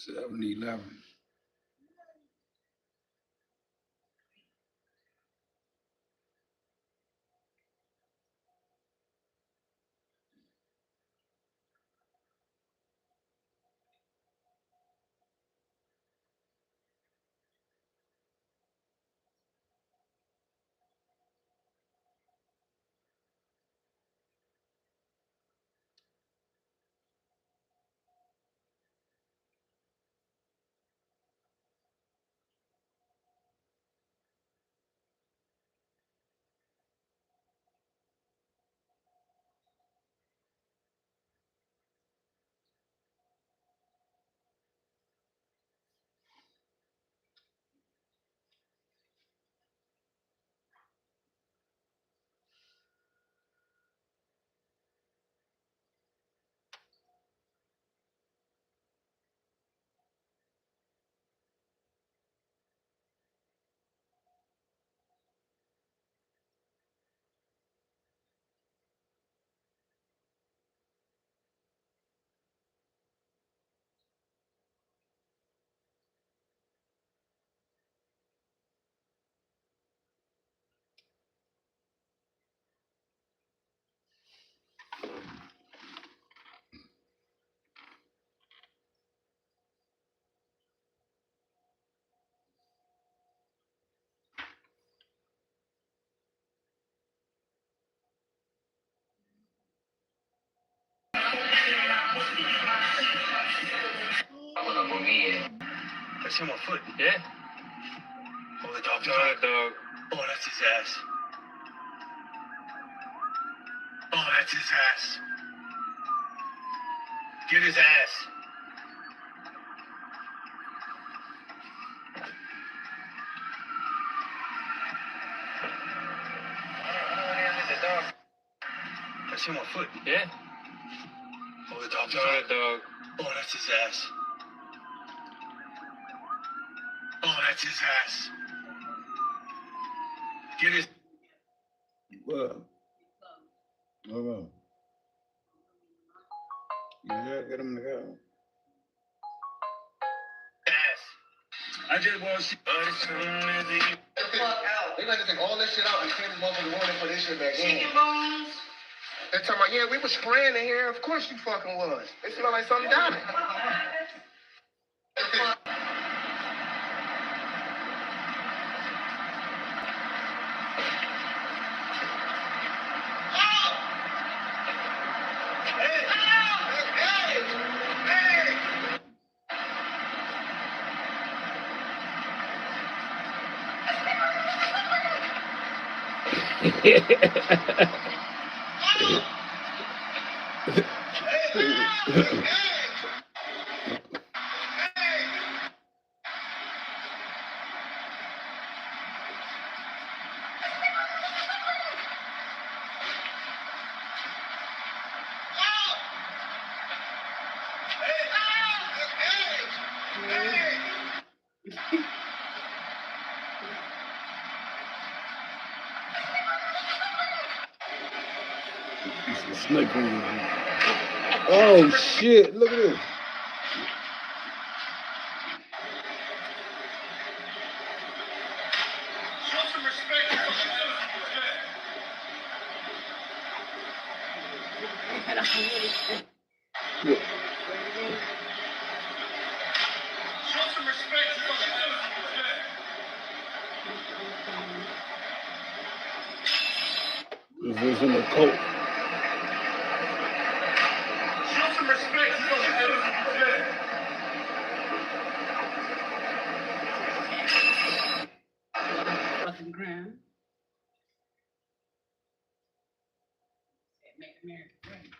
7-Eleven. That's him on foot. Yeah. Oh, the dog. Dog. Oh, that's his ass. Oh, that's his ass. Get his ass. That's him on foot. Yeah. Oh, the dog. Dog. Oh, that's his ass. Oh, that's his ass. Get his. What? Hold on. Yeah, get him to go. Ass. I just want to see. The fuck out. They like to take all this shit out and clean them up in the morning for this shit back in. Chicken bones? They're talking about, yeah, we was spraying in here. Of course you fucking was. It smelled like something died. It's a snake on you. Oh shit! Look at this. Show some respect. Show some respect. This is in the coat. Show some respect. Fucking ground. Make America great.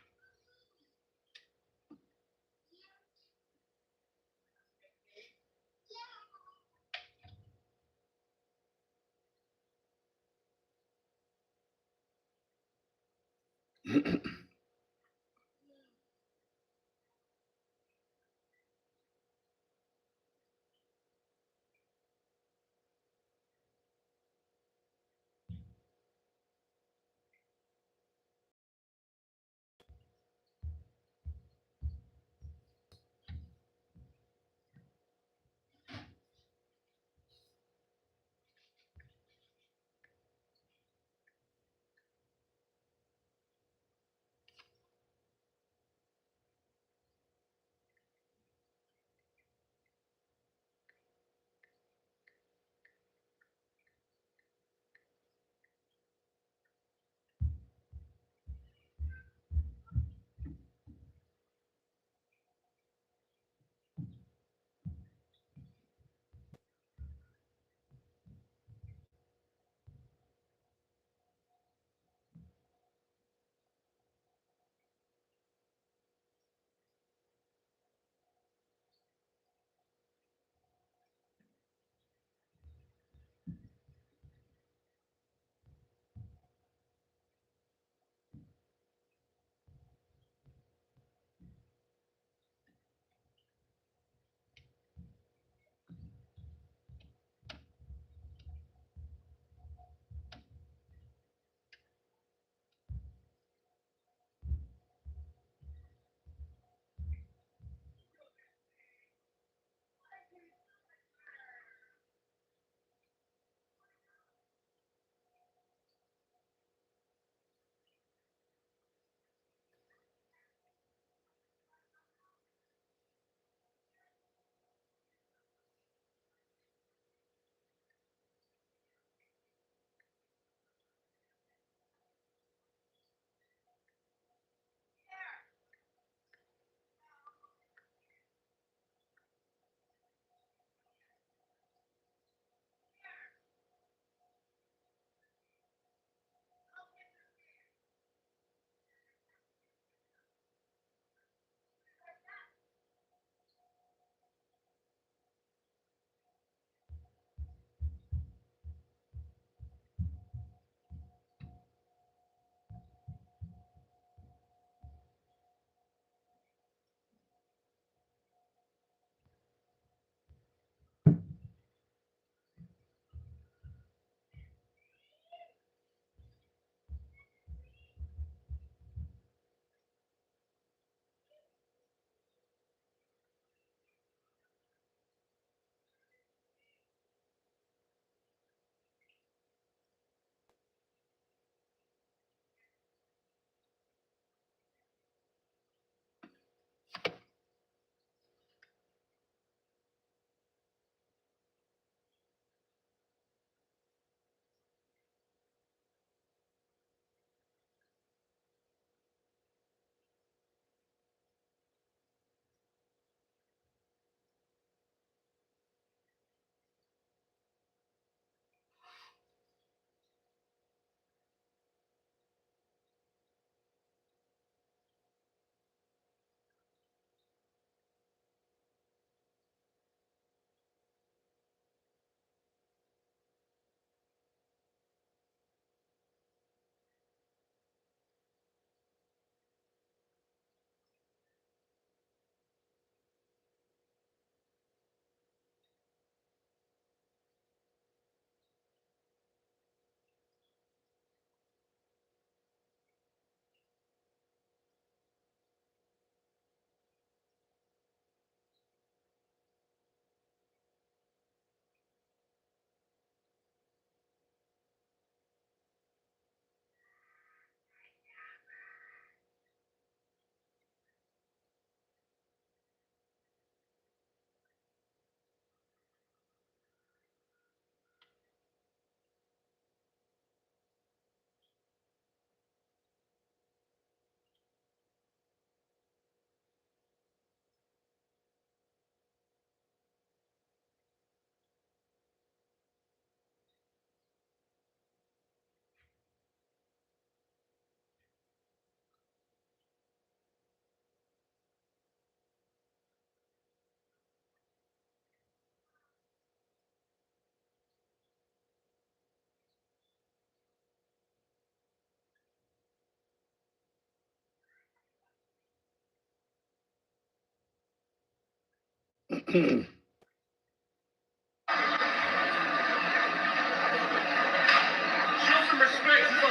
some respect to some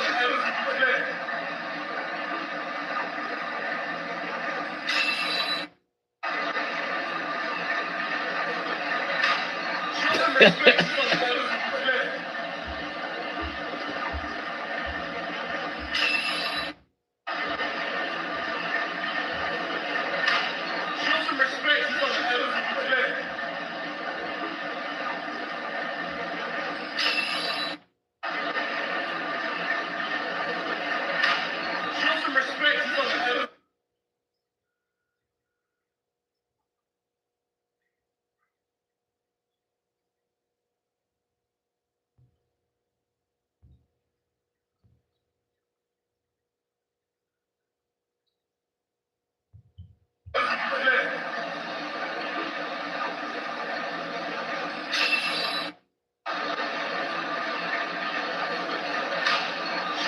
respect. Show some respect to some respect. Show some respect to some respect. Show some respect to some respect.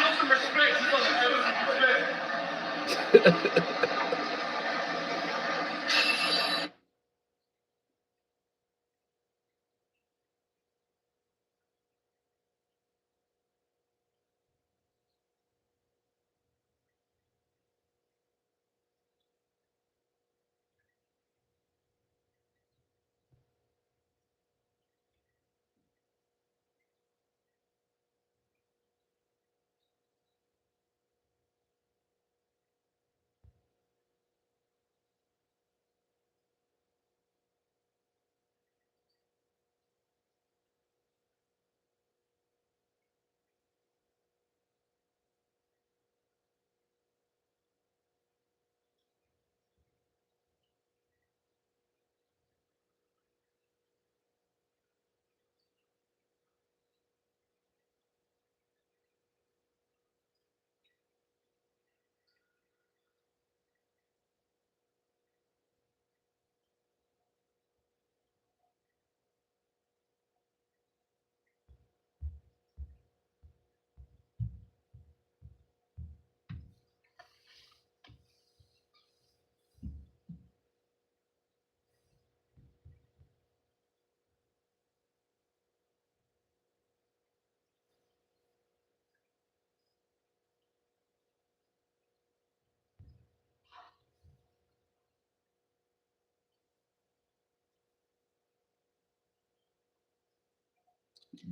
Show some respect to some respect.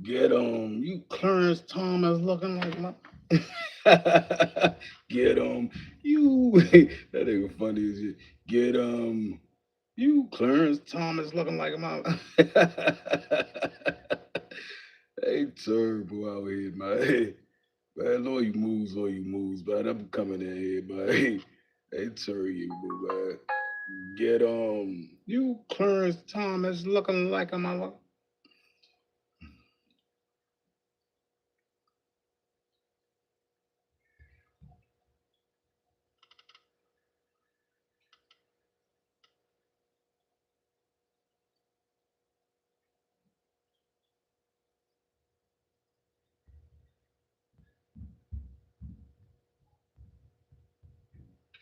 Get you Clarence Thomas looking like my. Get you. That nigga funny as shit. Get you Clarence Thomas looking like my. Hey, terrible out here, man. Man, all you moves, man. I'm coming in here, man. Hey, you, man. Get you Clarence Thomas looking like a mother.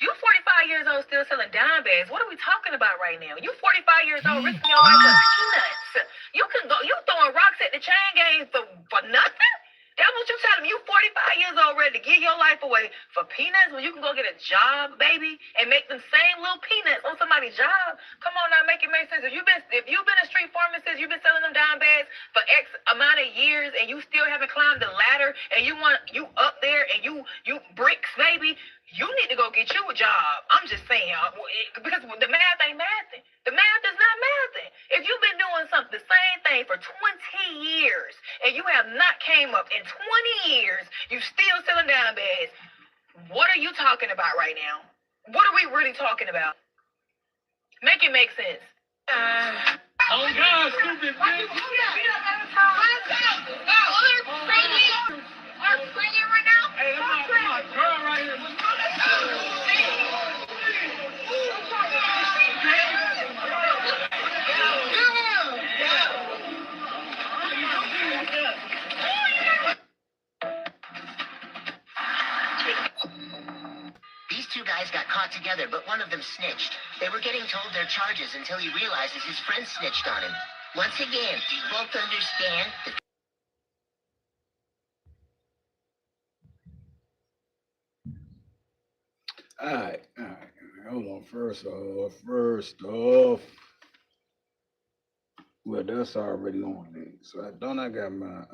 You 45 years old still selling dime bags. What are we talking about right now? You 45 years old risking your life for peanuts. You can go. You throwing rocks at the chain gang for nothing? That's what you telling me. You 45 years old ready to give your life away for peanuts when you can go get a job, baby, and make them same little peanuts on somebody's job. Come on now, make it make sense. If you've been a street pharmacist, you've been selling them dime bags for X amount of years, and you still haven't climbed the ladder, and you up there, and you bricks, baby. You need to go get you a job. I'm just saying, because the math ain't mathing. The math is not mathing. If you've been doing the same thing for 20 years, and you have not came up in 20 years, you still selling dime bags. What are you talking about right now? What are we really talking about? Make it make sense. Oh God, stupid bitch. Hey, that's my girl right here. These two guys got caught together, but one of them snitched. They were getting told their charges until he realizes his friend snitched on him. Once again, do you both understand? All right. Hold on. First off. Well, that's already on there. So I got my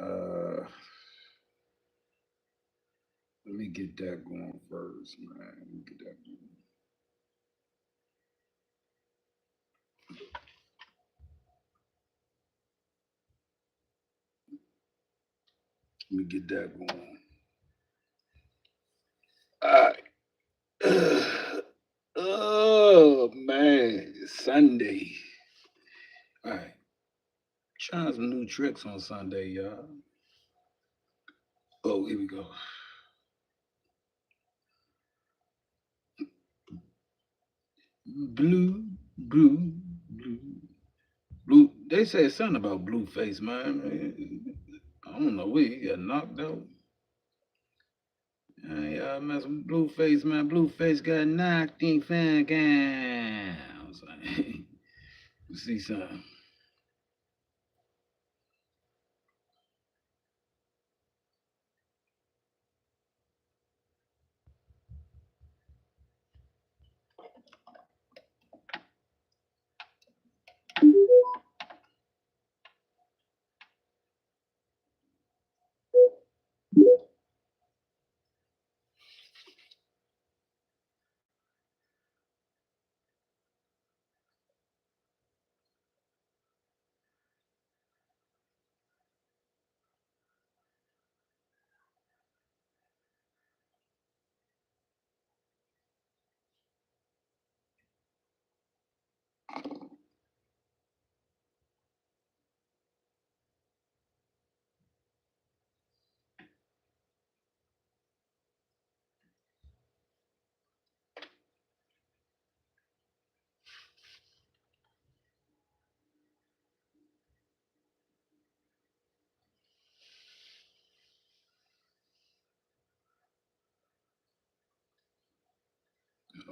let me get that going first, man. Let me get that going. Let me get that going. All right. Oh man, Sunday. All right. Trying some new tricks on Sunday, y'all. Oh, here we go. Blue. They said something about Blueface, man. I don't know where he got knocked out. Y'all mess with Blueface, man. Blueface got knocked in fucking. You see something?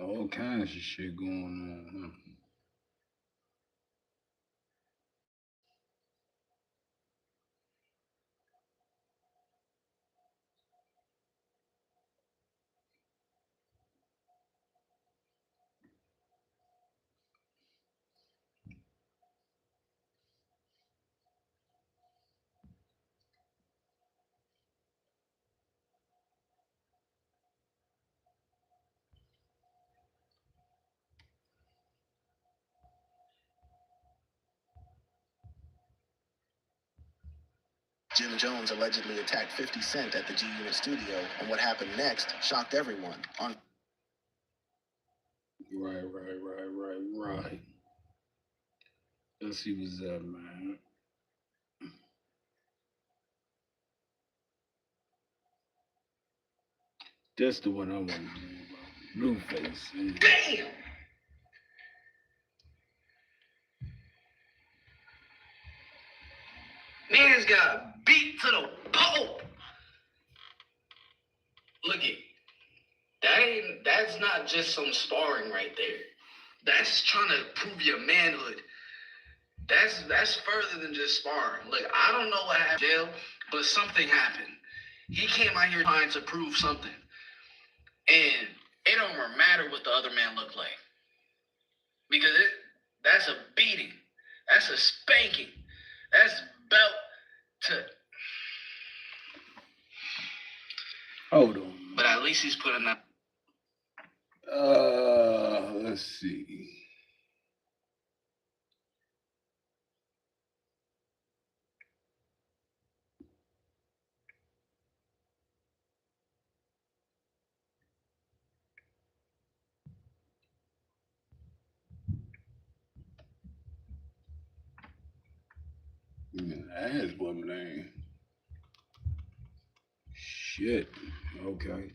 All kinds of shit going on, huh? Jim Jones allegedly attacked 50 Cent at the G Unit studio, and what happened next shocked everyone. Right. Let's see what's up, man. That's the one I want to know about. Blueface. Damn! Man's got beat to the pulp. Look it. That's not just some sparring right there. That's trying to prove your manhood. That's further than just sparring. Look, I don't know what happened in jail, but something happened. He came out here trying to prove something. And it don't matter what the other man looked like. Because that's a beating. That's a spanking. That's belt to... Hold on. But at least he's putting up. Let's see. Ass woman ain't. Shit. Okay.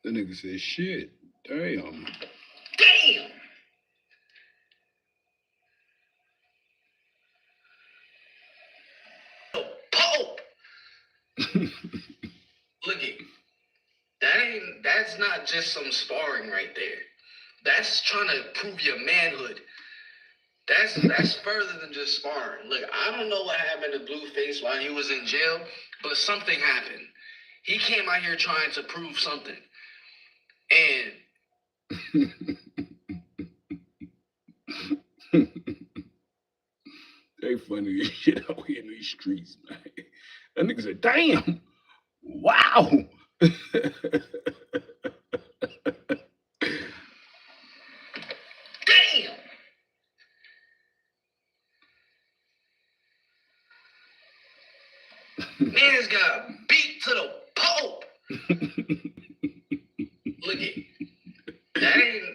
The nigga said shit. Damn. Damn! Look at that's not just some sparring right there. That's trying to prove your manhood. That's further than just sparring. Look, I don't know what happened to Blueface while he was in jail, but something happened. He came out here trying to prove something. And they funny as shit out here in these streets, man. That nigga said, damn, wow. damn. Man's got beat to the Pope. Look at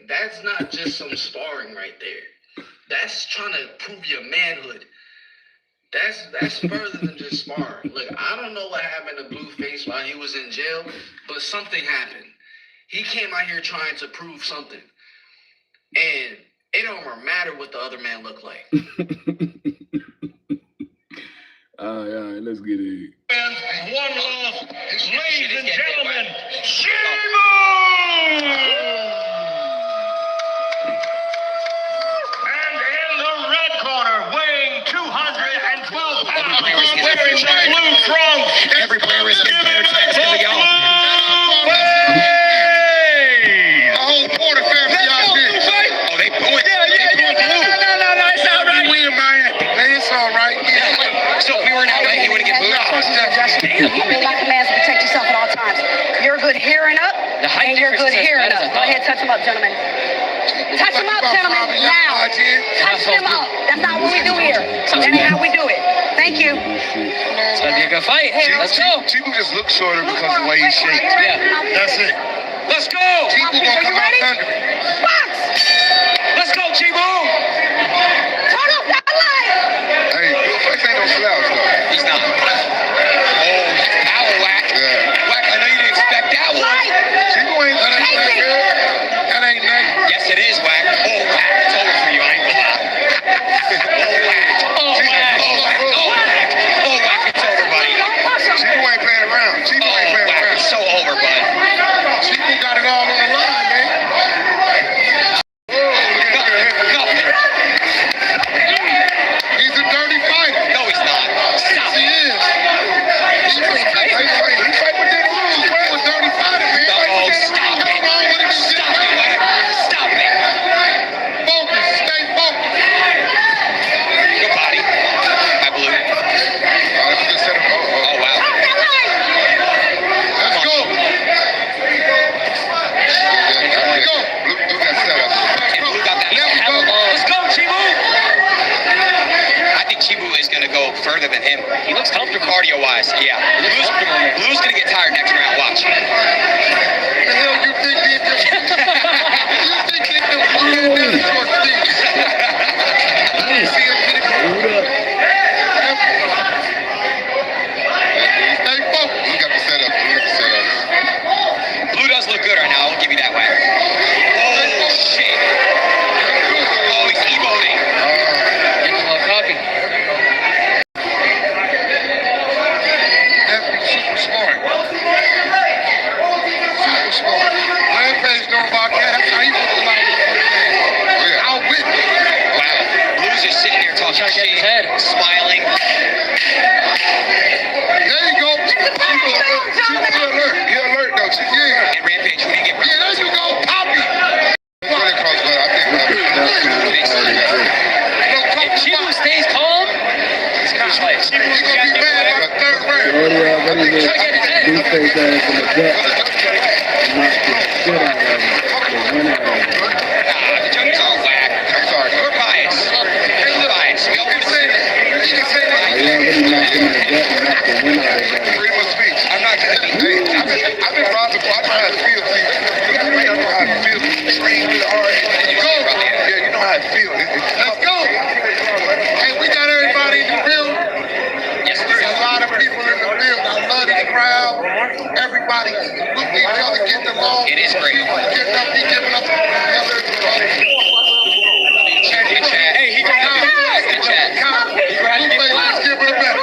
that's not just some sparring right there. That's trying to prove your manhood. That's further than just sparring. Look, I don't know what happened to Blueface while he was in jail, but something happened. He came out here trying to prove something. And it don't matter what the other man looked like. All right, let's get it. And one loss, ladies and gentlemen, and in the red corner, weighing 212 pounds, wearing the blue trunks. Every player is getting better chance to the yellow. The whole Porter family out there. Oh, they booing. No, it's all right. We win, man. It's all right. Yeah. So if we were in LA, he wouldn't get booed. Be like a man to protect yourself at all times. You're good hearing up, and you're good hearing up. Go ahead, touch him up, gentlemen. Touch him up, gentlemen, now. Touch him up. That's not what we do here. That ain't how we do it. Thank you. It's gonna be a good fight. Let's go. Chibu just looks shorter because of the way he shakes. Yeah. That's it. Let's go. Chibu gonna come out thunder. Box! Let's go, Chibu. Turn off that light! Hey, Flex ain't no slouch though. He's not. Oh, power whack. Yeah. Whack, I know you didn't expect that one. Chibu ain't that ain't nothing good. That ain't nothing. Yes, it is, Whack. Oh, Whack. It's over for you. I ain't gonna lie. Oh, Whack. Oh, Whack. Oh, Whack. Oh, Whack. It's over, buddy. Chibu ain't playing around. Chibu Oh, ain't playing Whack. around. It's so over, bud. Chibu got it all on the line, man. Oh, look at him. Nothing. He's a dirty fighter. No, he's not. Stop He it. is. He fight within the rules. He was a dirty fighter, man. No, stop it. Stop it, Whack. Stop it. Focus. Stay focused. Good body. I blew. That's a good setup. Oh, wow. Let's go. Let's go. Blue got setup. And Blue got that. There we go. Let's go, Chibu. I think Chibu is going to go further than him. He looks comfortable cardio-wise. Yeah. Blue's going to get tired next round. Watch. What the hell you think did this? You think did the blue and short things? You see him get it. Hold up. Stay focused. Blue got the setup. Blue got the setup. Blue does look good right now. I'll give you that, Whack. Oh, shit. Oh, he's emoting. Getting a little cocky. Definitely super smart. Super smart. Rampage know about that. That's how he was like. Yeah. I'll win. Wow. Blue's just sitting here talking shit, smiling. There you go. Chibu alert. He alert though. Yeah. And Rampage, who do you get? Yeah, there you go. Poppy. When it comes, but I think If Chibu stays calm, it's going to be fight. he's gonna be mad by the third round. Already there. Blueface ass in the gut. Knocked the shit out of him. They went out of him. The jokes are Whack. I'm sorry. We're biased. We're biased. We all You can say that. You can say that. They already knocked him in the gut and knocked the wind out of him. Freedom of speech. I'm not gonna be. Hey, I've been robbed before. I know how to feel. See, I know how to feel. Train really hard. Go. Yeah, you know how to feel. Let's go. Hey, we got everybody in the building. Yes, There's a lot of people in the building. I love this crowd. Everybody look each other, get along. It is great. Getting up, he giving up to Hey, he grabbed it. Chat. Let's give it a better.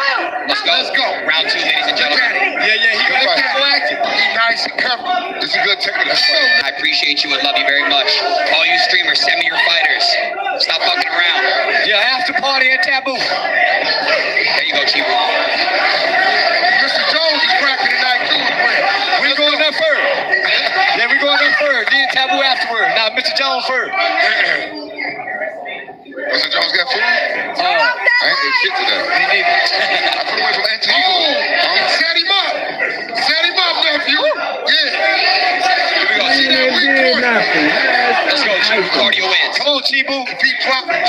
Let's go. Let's go. Round 2, ladies and gentlemen. party at Taboo. There you go, Chibu. Mr. Jones is cracking tonight too. We going up first. Yeah, we going up first. Then Taboo afterward. Now, Mr. Jones first. Mr. Jones got food? Turn up I that ain't ate light. shit today. I put away from NTU. Set him up. Set him up, nephew. Yeah. Here we go, Chibu. Let's go, Chibu. Cardio wins. Come on, Chibu. If he drop that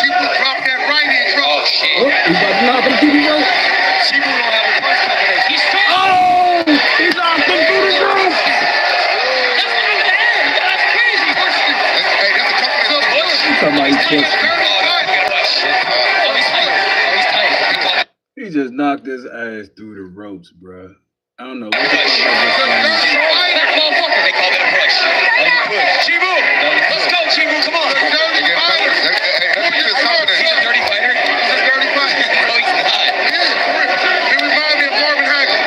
right in trouble. Oh, shit. Oh, he's about to knock him through the rope. Chibu don't have a punch combination. He's straight. Oh, he knocked him through the rope. That's crazy. Hey, that's a couple of Somebody just, he just knocked his ass through the ropes, bruh. I don't know what the fuck I just That motherfucker, they call it a push. Chibu, let's go, Chibu, come on. Hey, let me get something. He's a dirty fighter. He's a dirty fighter. No, he's not. He reminds me of Marvin Hagler.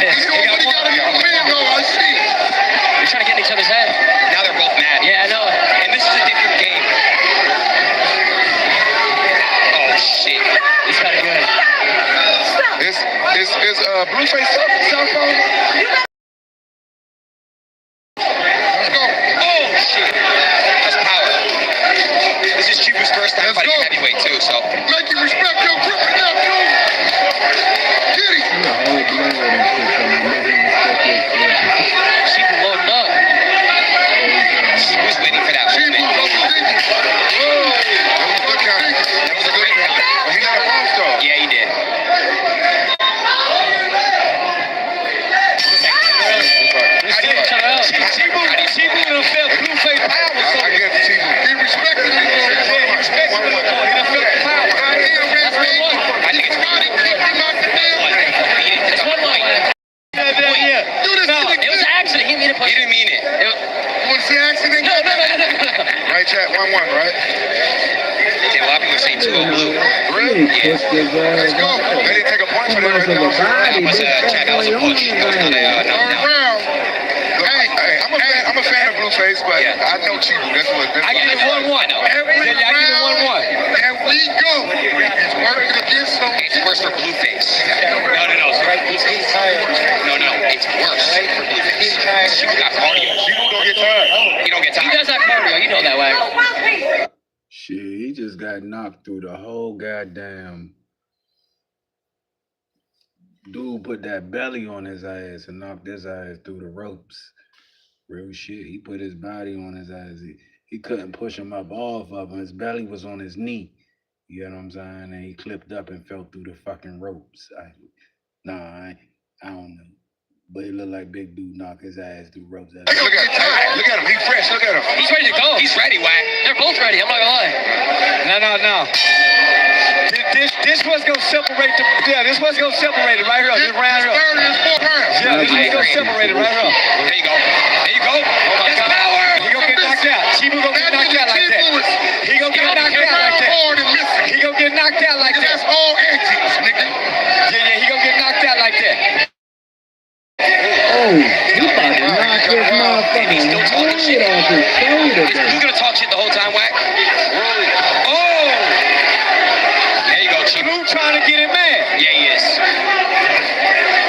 He's doing what he gotta do to win, though. I see. They're trying to get in each other's head. Now they're both mad. Yeah, I know. And this is a different game. Oh, shit. This got good. Is Blueface Southpaw? Let's go. Oh, shit. That's power. This is Chibu's first time fighting heavyweight, too, so. Make you respect your grip enough, dude. Get him. Chibu loading up. She was waiting for that moment. That was a good count. He got a monster. Yeah, he did. Chibu done felt Blueface power. I get the team. He respected me. He respects him a little more. He done felt the power. I think it's body kicked him out the damn. It's one line. Yeah. Do this No, to the it was an accident. He didn't mean to push. He didn't mean it. You want to see accident? No. Right, chat. 1-1, right? Yeah, a lot of people say 2-0 blue. Really? Yeah. Let's go. They didn't take a point for that right now. That was a push. That was not a Third round. Hey, I'm a fan of Blueface, but I know Chibu. That's what. I give it 1-1. Every round, and we go. He's working against some. It's worse for Blueface. No. No. It's worse for Blueface. Chibu got cardio. Chibu don't get tired. He don't get tired. He does have cardio. You know that way. Shit, he just got knocked through the whole goddamn. Dude put that belly on his ass and knocked his ass through the ropes. Real shit. He put his body on his ass. He couldn't push him up off of him. His belly was on his knee. You know what I'm saying? And he clipped up and fell through the fucking ropes. I don't know. But it looked like big dude knocked his ass through ropes. Look at him. He's fresh. Look at him. He's ready to go. He's ready, Wack. They're both ready. I'm not gonna lie. No. This was gonna separate the. Yeah, this was gonna separate it right here. This round up. Third and fourth round. Yeah, this was gonna separate it right here. There you go. Oh my That's God. power. He gonna get knocked out. Chibu gonna get knocked out like that. He gonna get knocked out like that. He gonna get knocked out like that. That's all antics, nigga. Yeah, he gonna get knocked out like that. Oh, he about to knock his motherfucking He's still talking shit. head off his shoulder. Who's gonna talk shit the whole time, Wack? Oh! There you go, Chibu. Blue trying to get him mad. Yeah, he is.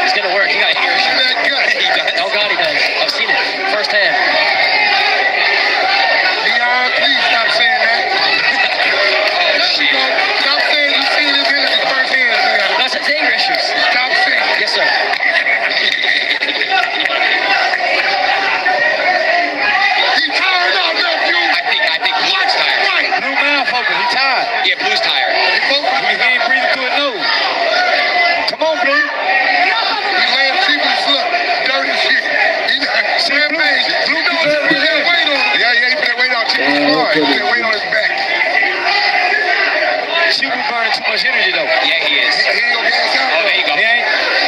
It's gonna work. He got here. That gut. He does. Oh God, he does. I've seen it firsthand. Leon, please stop saying that. Oh shit. Stop saying you seen his energy firsthand, Leon. That's his anger issues. Stop saying. Yes, sir. He tired out, nephew. I think Blue's tired. Right. Blue man focus. He tired. Yeah, Blue's tired. He ain't breathing through his nose. Come on, Blue. He laying Chibu's foot. Dirty shit. He champagne. Blue knows he put that weight on him. Yeah, he put that weight on Chibu's car. He put that weight on his back. Chibu burning too much energy though. Yeah, he is. He ain't gonna gas out. Oh, there you go. He ain't.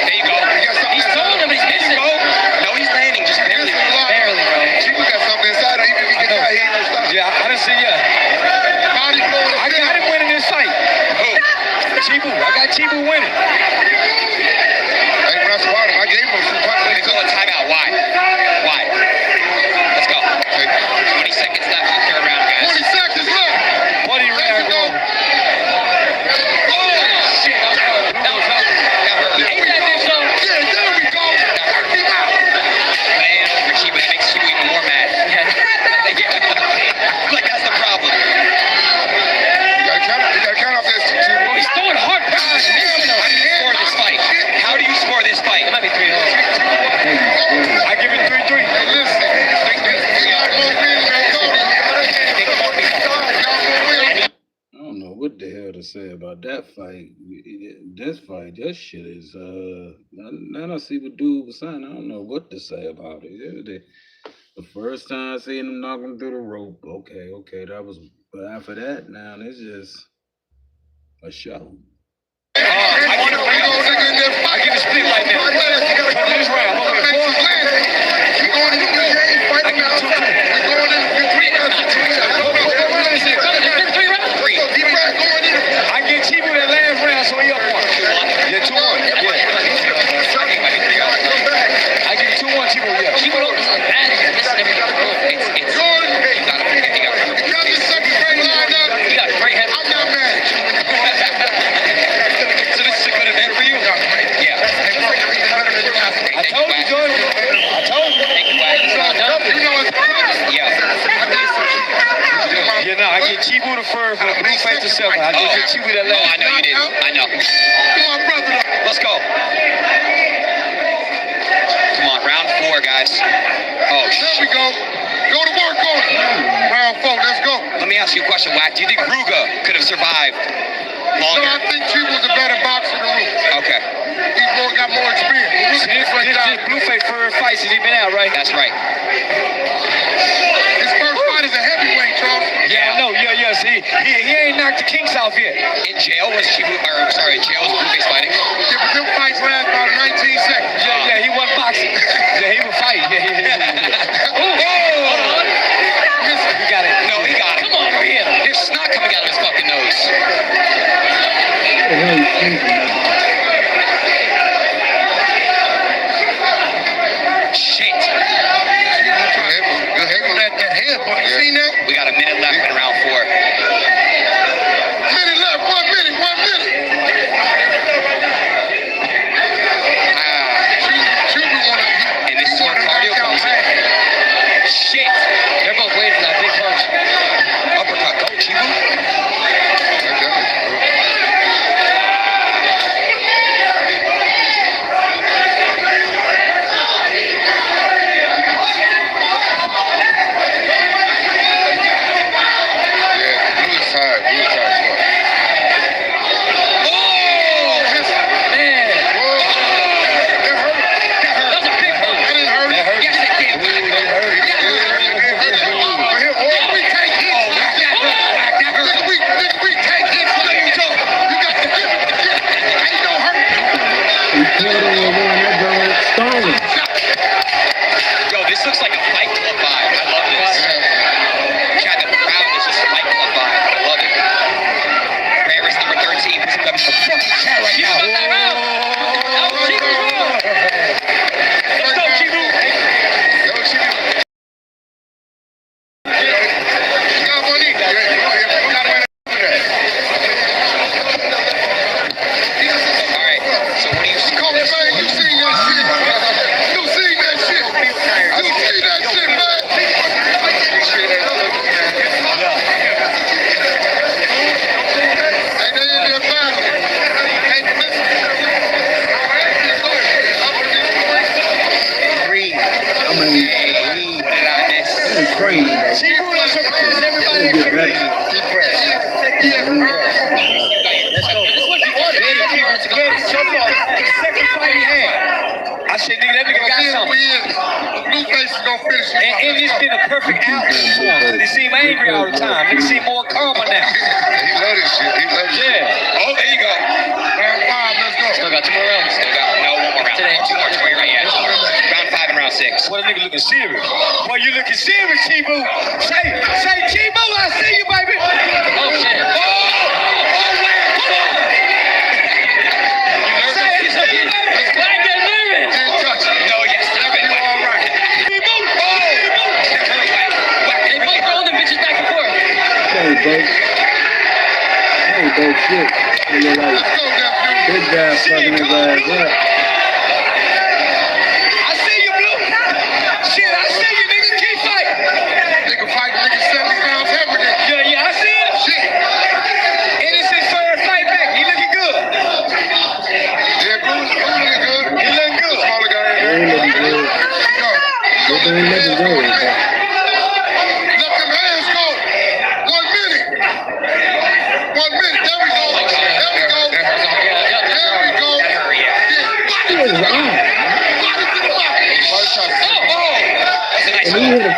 There you go. He got something He's throwing him, but he's missing. No, he's landing just barely. Barely, bro. Chibu got something inside him. Even if he gets out, he ain't gonna stop. Yeah, I done see ya. Body blowing I got him winning this fight. Who? Chibu. I got Chibu winning. Hey, when I spotted him, I gave him a few punches. They call a timeout. Why? Let's go. 20 seconds left in the third round, guys. 20 seconds left. to say about that fight. This fight, this shit is now I see what dude was saying. I don't know what to say about it. The first time I seen him knock him through the rope, okay, that was. But after that, now it's just a show. I want to bring on nigga in there. I get a split right now. This round, okay, 4. You going in the game, fighting out. You going in the 3 rounds. I get Chibu that last round, so he up 1. Yeah, 2-1. Yeah. I give 2-1 Chibu, yeah. Chibu is like bad. He's missing everything. It's Jordan, you got the second grade lined up. he got great head. I'm not mad. So this is a good event for you? Yeah. I told you, Jordan. I told you. You know it's Yeah. Yeah, no, I get Chibu the first, but Blue face the second. I just get Chibu that Oh, I last. know you did. I know. my brother. Let's go. Come on, round 4, guys. Oh, There we go. Go to work on it. Round 4, let's go. let me ask you a question, Wack. Do you think Ruga could have survived No, longer? I think Chibu's a better boxer than Ruth. Okay, He's got more experience. This Blueface first fight since he been out, right? that's right. His first fight is a heavyweight, Charles. Yeah, I know. Yeah. See, he ain't knocked the kinks off yet. In jail was jail was Blueface fighting. Yeah, but them fights last about 19 seconds. Yeah, he wasn't boxing. Yeah, he was fighting. Yeah. Oh! He got it. No, he got it. Come on, right here. There's snot coming out of his fucking nose. Shit. Good hit on that head, boy. You seen that? We got a minute left in round 4. Minute left. 1 minute. 1 minute. Chibu wanna. And this is where cardio comes in. Shit. They're both waiting for that big punch. Uppercut. Go, Chibu. Yo, this looks like a Fight Club vibe. I love this. Chad, the crowd is just Fight Club vibe. I love it. Rarest number 13 who's coming from fucking chat right now. Let's go, Chibu. Alright, so what do you see? Come on, man. You seen that shit. You seen that shit. You seen that shit, man. Hey, they in there battling. Hey, Crazy. Chibu done surprised everybody in the league. Let's go. This is what you wanted. So far, the second fight he had. I said, nigga, that nigga got something. Blueface is gonna finish him. And it's been a perfect outlet for him. He seem angry all the time. He seem more calmer now. He love this shit. He love this shit. Yeah. Oh, there you go. Round 5, let's go. Still got 2 more rounds. Still got, no, 1 more round. Today. 2 more. You're right, yeah. Round 5 and round 6. Boy, that nigga looking serious. Boy, you looking serious, Chibu. Say, Chibu, I see you, baby. Oh, shit. Oh, say it, Chibu. I get nervous. Can't touch it. No, yes, stop it. You all right. Chibu. Hey, both throwing the bitches back and forth. Hey, bro, shit. You're like, Let's go, nephew. big guy fucking his ass up. I see you, Blue. Shit, I see you, nigga. Keep fighting. Nigga fight, nigga 70 pounds heavier than you. Yeah, I see it. Shit. And it's his third fight back. He looking good. Yeah, Blue's looking good. He looking good. Smaller guy in They there. ain't looking good. Go. They ain't looking good. Let them hands go. 1 minute. 1 minute. There we go.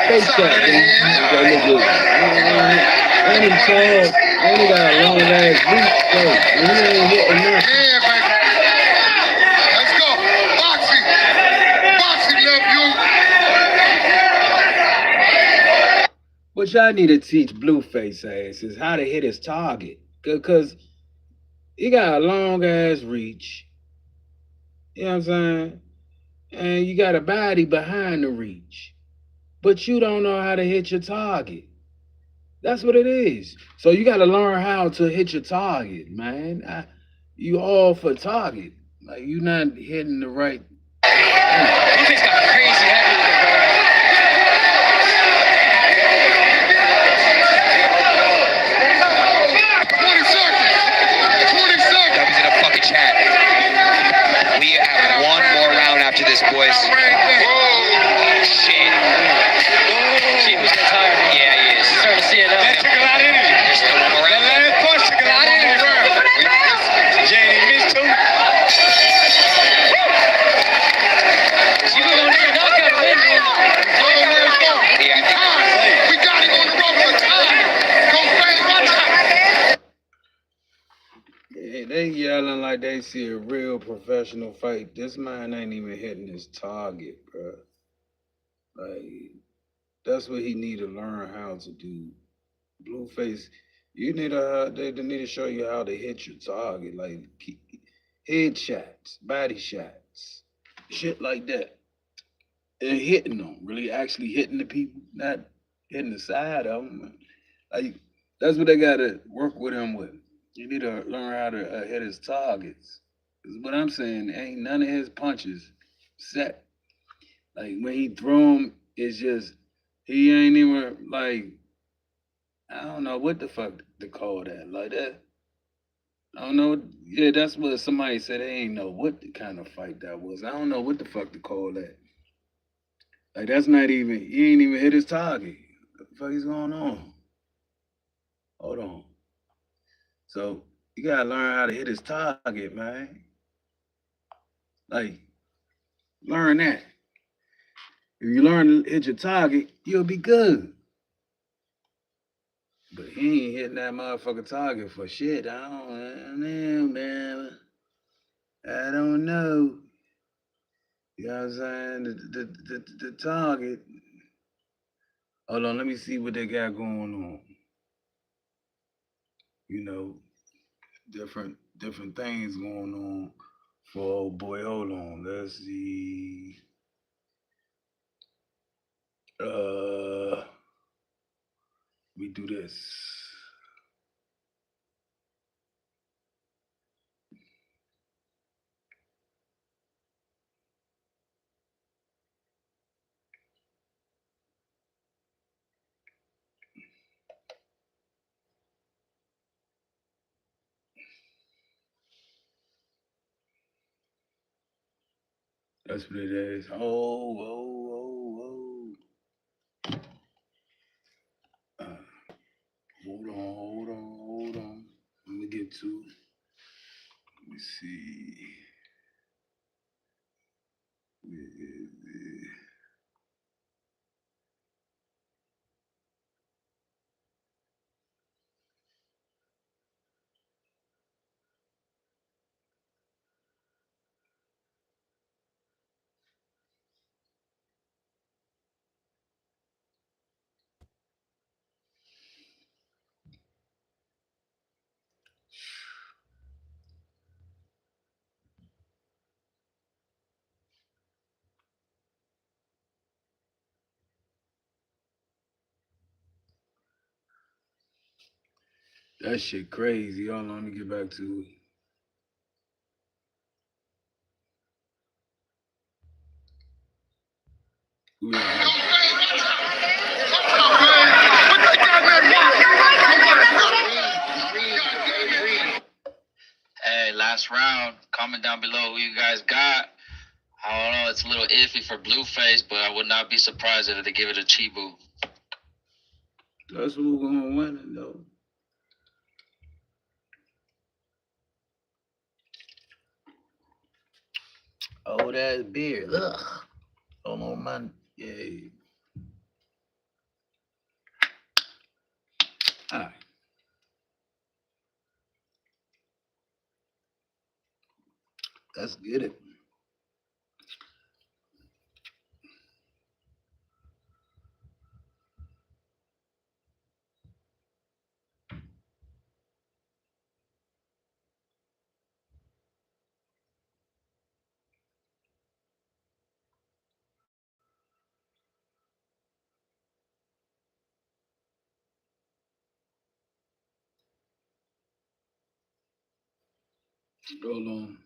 Face shot, man. And him tall. And he got a long ass reach, though. And he ain't hitting nothing. Yeah, baby. Let's go. Boxing. Boxing, nephew. What y'all need to teach Blueface ass is how to hit his target. Because he got a long ass reach. You know what I'm saying? And you got a body behind the reach. But you don't know how to hit your target. That's what it is. So you got to learn how to hit your target, man. You all for target. Like, you not hitting the right. Blueface got crazy heavy with it, bro. 20 seconds. 20 seconds. That was in a fucking chat. We have one more round after this, boys. Shit. She was tired. Yeah, he is. Starting to see it now. That took a lot in it. There's still one more round. That last punch took a lot in it. Jane missed too. She was gonna take a knockout win, man. Yeah, I think We got him on the rope for time. Go fast, watch out. Yeah, they yelling like they see a real professional fight. This man ain't even hitting his target, bro. Like, that's what he need to learn how to do. Blueface, you need they need to show you how to hit your target, like head shots, body shots, shit like that, and hitting them, really actually hitting the people, not hitting the side of them. Like, that's what they gotta work with him with. You need to learn how to hit his targets. 'Cause what I'm saying, ain't none of his punches set. Like, when he throw them, it's just he ain't even like, I don't know what the fuck to call that. Like that. I don't know. Yeah, that's what somebody said. They ain't know what the kind of fight that was. I don't know what the fuck to call that. Like, that's not even. He ain't even hit his target. What the fuck is going on? Hold on. So you gotta learn how to hit his target, man. Like, learn that. If you learn to hit your target, you'll be good. But he ain't hitting that motherfucker target for shit. I don't know, man. I don't know. You know what I'm saying? The target. Hold on, let me see what they got going on. You know, different things going on for old boy. Hold on. Let's see. We do this. That's what it is. Oh. Hold on. Let me get to it. Let me see. Where is it? That shit crazy. Hold on, let me get back to it. Hey, last round. Comment down below who you guys got. I don't know. It's a little iffy for Blueface, but I would not be surprised if they give it a Chibu. That's who's gonna win it though. Oh, that's beer. Ugh. Hold on, man. Yeah. Let's get it. Hold on.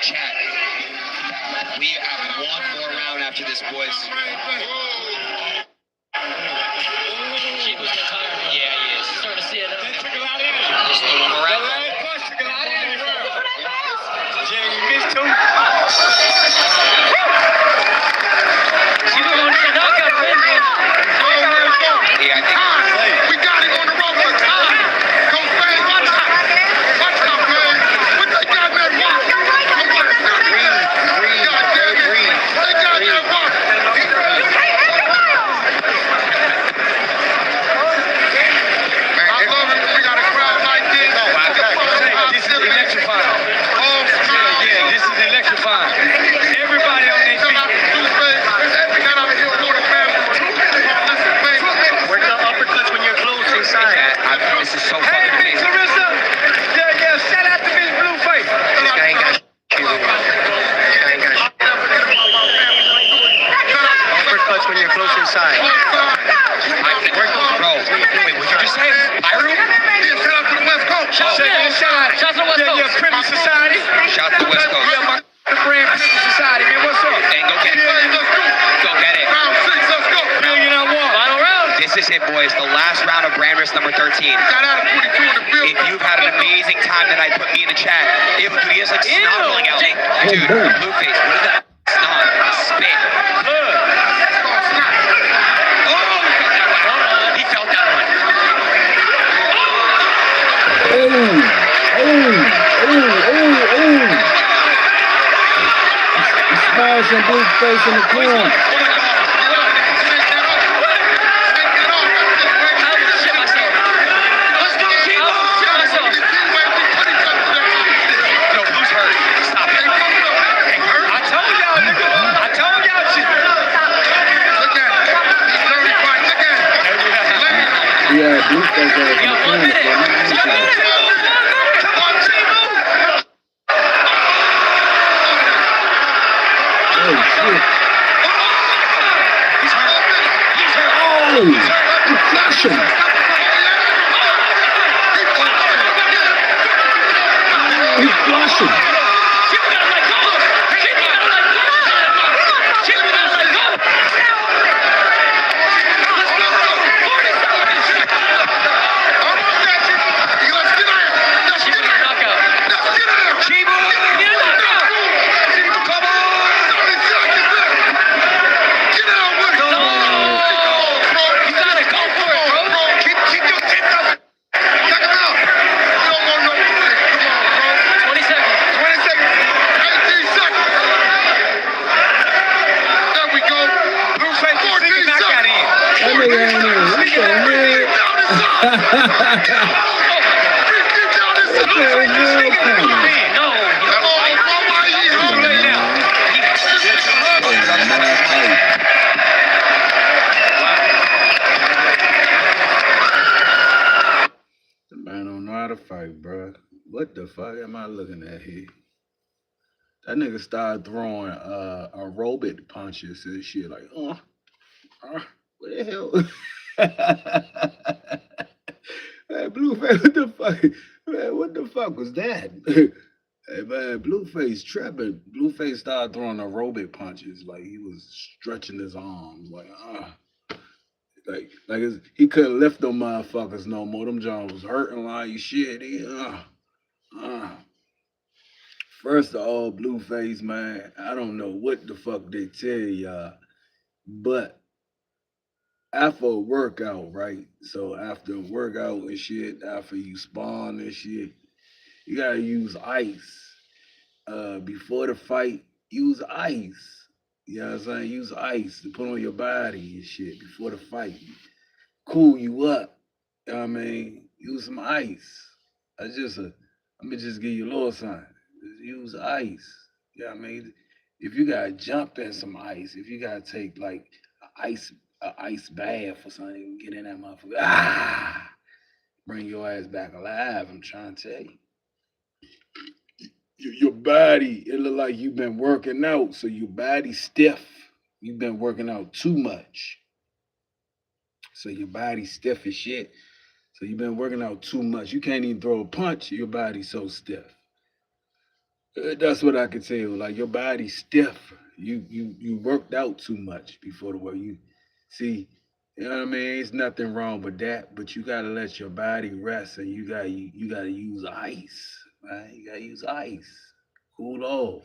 Chat. We have one more round after this, boys. Yeah, he is. Starting to see it. Just one more round. Yeah, I think. We got him on the rope for time. Go fast, watch out. Watch out, man. What they got that rock? Green. God damn it. They got that rock. Man, I love it when we got a crowd like this. This is electrifying. Yeah, this is electrifying. Everybody on their feet. Work the uppercuts when you're close inside. This is so fucking amazing. Clarissa! Yeah, shout out to Miss Blueface. This guy ain't got shit. Uppercuts when you're close inside. Bro, wait, what you just say? Byron? Shout out to the West Coast. Shout out to the West Coast. Yeah, Privy Society. Shout out to the West Coast. Yeah, my friend Privy Society, man. What's up? And go get it. Go get it. Round 6, let's go. Million on one. Final round. This is it, boys. The last round of Grand Risk number 13. Got out of 42 in the field. If you've had an amazing time tonight, put me in the chat. Dude, he has like snot rolling out. Dude, Blueface, what is that snot? Spit. He felt that one. Smashing Blueface in the corner. No, who's hurt? Stop it. I told y'all, nigga. I told y'all shit. Look at it. He's dirty fight. Look at it. Yeah, Blueface in the corner. Oh shit! Oh, he crushed him. He crushed him. What the fuck am I looking at here? That nigga started throwing aerobic punches and shit like, What the hell? Man, Blueface, what the fuck? Man, what the fuck was that? Hey man, Blueface tripping. Blueface started throwing aerobic punches, like he was stretching his arms, he couldn't lift them motherfuckers no more. Them Johns was hurting like shit. Uh. First of all, Blueface, man, I don't know what the fuck they tell y'all, but after a workout, right? So after a workout and shit, after you spawn and shit, you gotta use ice. Before the fight, use ice. You know what I'm saying? Use ice to put on your body and shit before the fight. Cool you up. You know what I mean? Use some ice. That's just let me just give you a little something. Just use ice. You know what I mean? If you gotta jump in some ice, if you gotta take like a ice bath or something, get in that motherfucker. Bring your ass back alive, I'm trying to tell you. Your body, it look like you've been working out, so your body stiff. You've been working out too much. So your body stiff as shit. So you've been working out too much. You can't even throw a punch, your body's so stiff. That's what I can tell you. Like your body's stiff. You worked out too much before the work. You see, you know what I mean? It's nothing wrong with that, but you gotta let your body rest and you gotta use ice. Right? You gotta use ice. Cool off.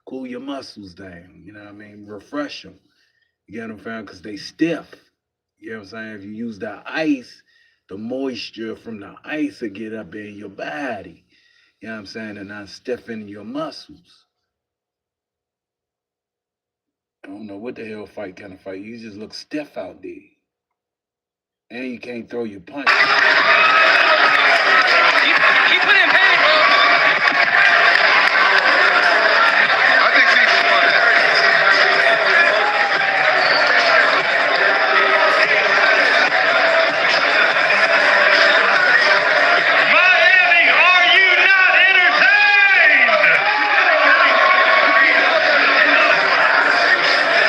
Cool your muscles down. You know what I mean? Refresh them. You get what I'm saying? Because they stiff. You know what I'm saying? If you use the ice, the moisture from the ice will get up in your body. You know what I'm saying? And not stiffen your muscles. I don't know what the hell kind of fight. You just look stiff out there. And you can't throw your punch. Keep it in pain, bro. I think she just won that. Miami, are you not entertained?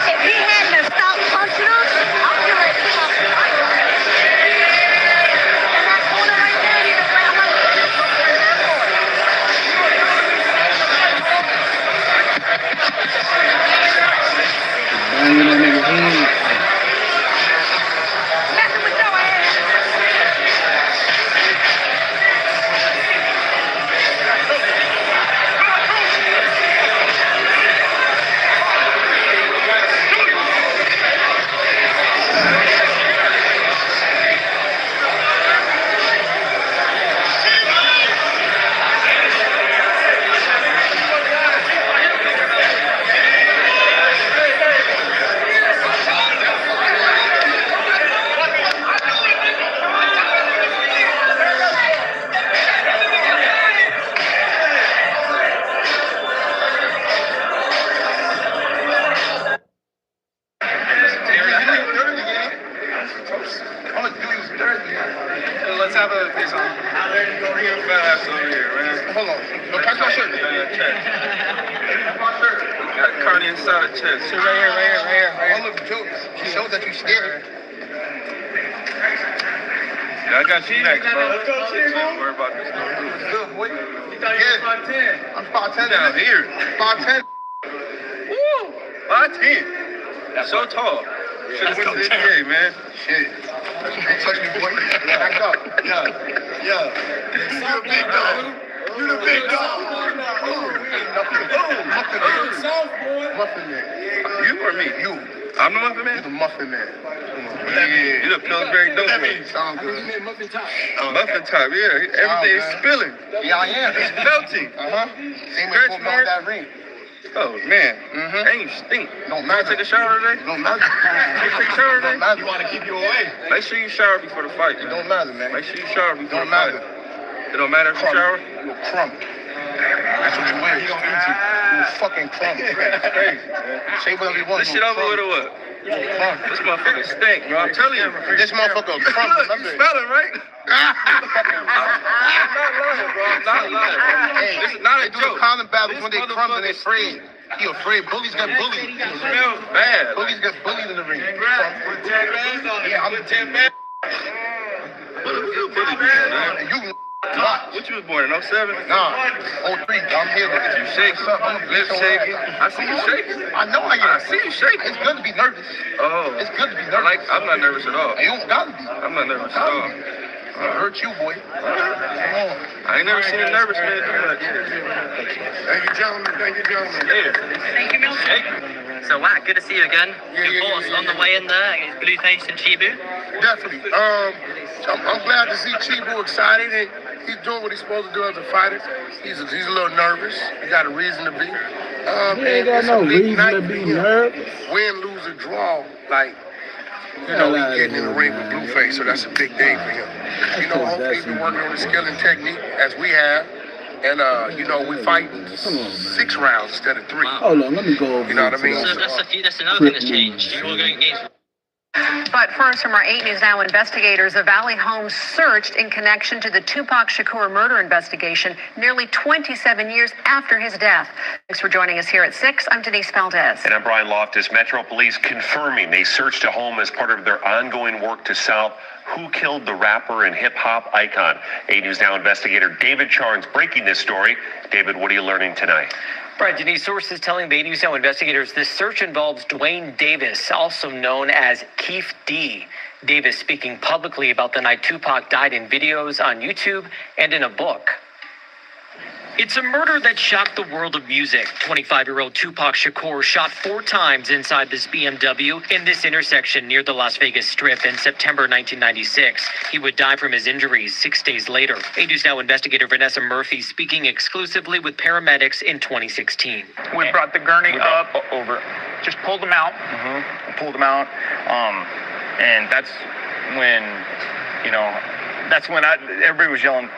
If he hadn't have stopped punching us, I feel like he lost the fight. And that corner right there, he was like, I'm not going to do something in that corner. Banging that nigga head. Messing with your ass. Let's have a face on. How dare you go real fast over here, man? Hold on. No, pass my shirt. Got Cardi inside the chest. So right here. All of the jokes. She shows that you scared. Yeah, I got you next, bro. Let's go, don't worry about this. Good, boy. You thought you were 5'10". I'm 5'10" down here. 5'10". Woo! 5'10". So tall. Should have went to the NBA, man. Shit. Don't touch me, boy. Back up. Yeah. You the big dog. You the big dog. Muffin man. You or me? You. I'm the muffin man? You the muffin man. Yeah. You the Pillsbury dope man. Sound good. Muffin top. Muffin top, yeah. Everything's spilling. Yeah, I am. It's melting. Same way you on that ring. Oh, man. And you stink. Don't matter. Take a shower today? Don't matter. You take a shower today? You want to keep you away. Make sure you shower before the fight. It don't matter, man. Make sure you shower before the fight. It don't matter if you shower? You're a crumb. That's what you wear. You don't eat you. You a fucking crumb. That's crazy, man. Say whatever you want. This shit over with or what? This motherfucker stink, bro. I'm telling you. This motherfucker crumb. Look, you smell it, right? I'm not lying, bro. I'm not lying. Hey, this is not a joke. They do the condom battles when they crumb and they afraid. He afraid. Boogie's got bullied. It smells bad. Boogie's got bullied in the ring. Put 10 bands on it. Yeah, I'm 10 bands. You What you was born in 07? Nah, 03. I'm here. Look at you shaking. I'm a Lip shaking. I see you shaking. I know I am. I see you shaking. It's good to be nervous. Oh. It's good to be nervous. I'm not nervous at all. You don't gotta be. I'm not nervous at all. It hurt you, boy. Come on. I ain't never seen a nervous man do that. Thank you, gentlemen. Thank you, gentlemen. Thank you, Milton. So, Wack, good to see you again. Yeah, Your boss on the way in there, Blueface and Chibu. Definitely. I'm glad to see Chibu excited and he's doing what he's supposed to do as a fighter. He's a little nervous. He got a reason to be. He ain't got no reason to be nervous. Win, lose, or draw. Like, you know, he's getting in the ring with Blueface, so that's a big day for him. You know, hopefully he's been working on his skill and technique as we have. And, you know, we fight 6 rounds instead of 3. Hold on, let me go over. You know what I mean? So that's another thing that's changed. You're all going against. But first, from our 8 News Now investigators, a Valley home searched in connection to the Tupac Shakur murder investigation nearly 27 years after his death. Thanks for joining us here at 6. I'm Denise Valdez. And I'm Brian Loftus. Metro Police confirming they searched a home as part of their ongoing work to solve who killed the rapper and hip-hop icon. 8 News Now investigator David Charnes breaking this story. David, what are you learning tonight? Right, Denise, sources telling the 8 News Now investigators this search involves Dwayne Davis, also known as Keith D. Davis speaking publicly about the night Tupac died in videos on YouTube and in a book. It's a murder that shocked the world of music. 25-year-old Tupac Shakur shot 4 times inside this BMW in this intersection near the Las Vegas Strip in September 1996. He would die from his injuries 6 days later. 8 News Now investigator Vanessa Murphy speaking exclusively with paramedics in 2016. We brought the gurney up over, just pulled him out, pulled him out, and that's when, everybody was yelling,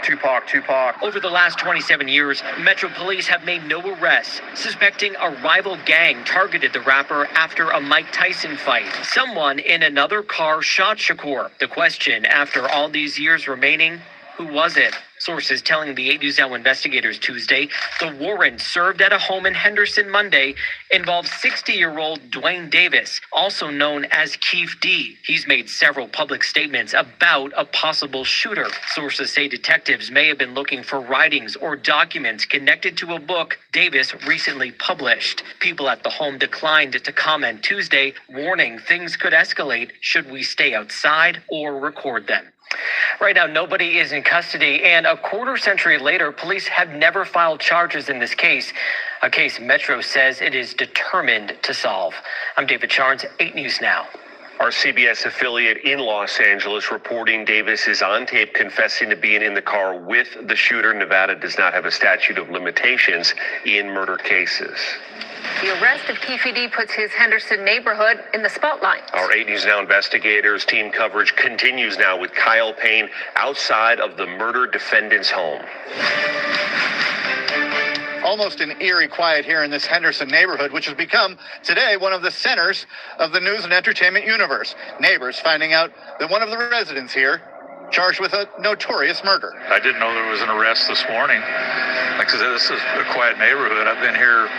Tupac, Tupac. Over the last 27 years, Metro Police have made no arrests, suspecting a rival gang targeted the rapper after a Mike Tyson fight. Someone in another car shot Shakur. The question, after all these years remaining, who was it? Sources telling the 8 News Now investigators Tuesday the warrant served at a home in Henderson Monday involved 60-year-old Dwayne Davis, also known as Keith D. He's made several public statements about a possible shooter. Sources say detectives may have been looking for writings or documents connected to a book Davis recently published. People at the home declined to comment Tuesday, warning things could escalate should we stay outside or record them. Right now, nobody is in custody, and a quarter-century later, police have never filed charges in this case, a case Metro says it is determined to solve. I'm David Charnes, 8 News Now. Our CBS affiliate in Los Angeles reporting Davis is on tape confessing to being in the car with the shooter. Nevada does not have a statute of limitations in murder cases. The arrest of Keefe D puts his Henderson neighborhood in the spotlight. Our 8 News Now investigators team coverage continues now with Kyle Payne outside of the murder defendant's home. Almost an eerie quiet here in this Henderson neighborhood, which has become today one of the centers of the news and entertainment universe. Neighbors finding out that one of the residents here charged with a notorious murder. I didn't know there was an arrest this morning. Like I said, this is a quiet neighborhood. I've been here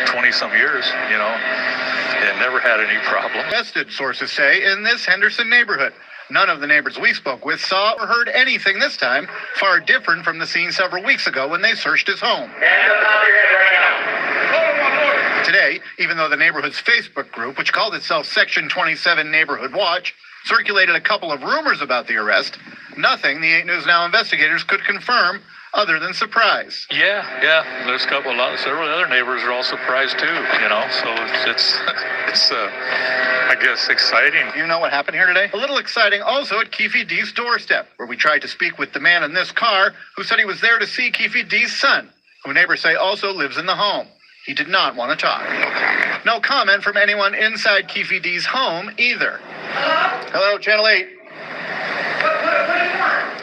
20-some years, and never had any problem. Vested sources say in this Henderson neighborhood. None of the neighbors we spoke with saw or heard anything this time, far different from the scene several weeks ago when they searched his home. Today, even though the neighborhood's Facebook group, which called itself Section 27 Neighborhood Watch, circulated a couple of rumors about the arrest, nothing the 8 News Now investigators could confirm other than surprise. Yeah. There's several other neighbors are all surprised too, so it's I guess exciting. You know what happened here today? A little exciting also at Keefe D's doorstep, where we tried to speak with the man in this car who said he was there to see Keefe D's son, who neighbors say also lives in the home. He did not want to talk. No comment from anyone inside Keefe D's home either. Hello, Channel 8.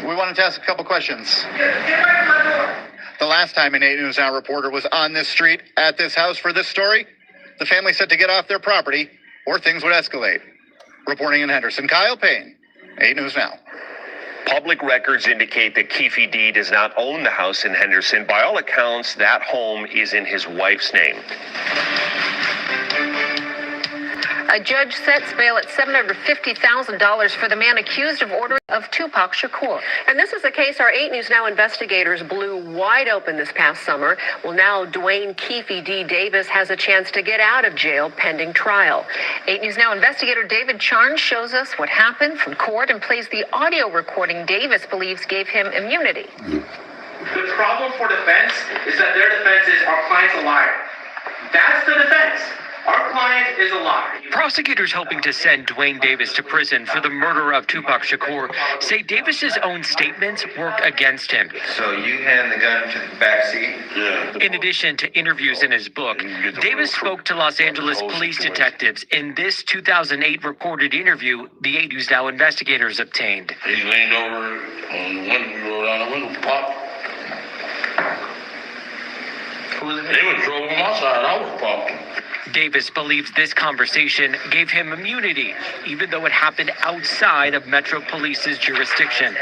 We wanted to ask a couple questions. The last time an 8 News Now reporter was on this street at this house for this story, the family said to get off their property or things would escalate. Reporting in Henderson, Kyle Payne, 8 News Now. Public records indicate that Keefe D does not own the house in Henderson. By all accounts, that home is in his wife's name. A judge sets bail at $750,000 for the man accused of ordering of Tupac Shakur. And this is a case our 8 News Now investigators blew wide open this past summer. Well, now Dwayne Keefe D. Davis has a chance to get out of jail pending trial. 8 News Now investigator David Charnes shows us what happened from court and plays the audio recording Davis believes gave him immunity. The problem for defense is that their defense is our client's a liar. That's the defense. Our client is a liar. Prosecutors hoping to send Dwayne Davis to prison for the murder of Tupac Shakur say Davis's own statements work against him. So you hand the gun to the back seat? Yeah. In addition to interviews in his book, Davis spoke to Los Angeles police detectives in this 2008 recorded interview the 8 News Now investigators obtained. He leaned over on the window, we rolled down the window, pop. They would drove him outside, I was popping. Davis believes this conversation gave him immunity, even though it happened outside of Metro Police's jurisdiction.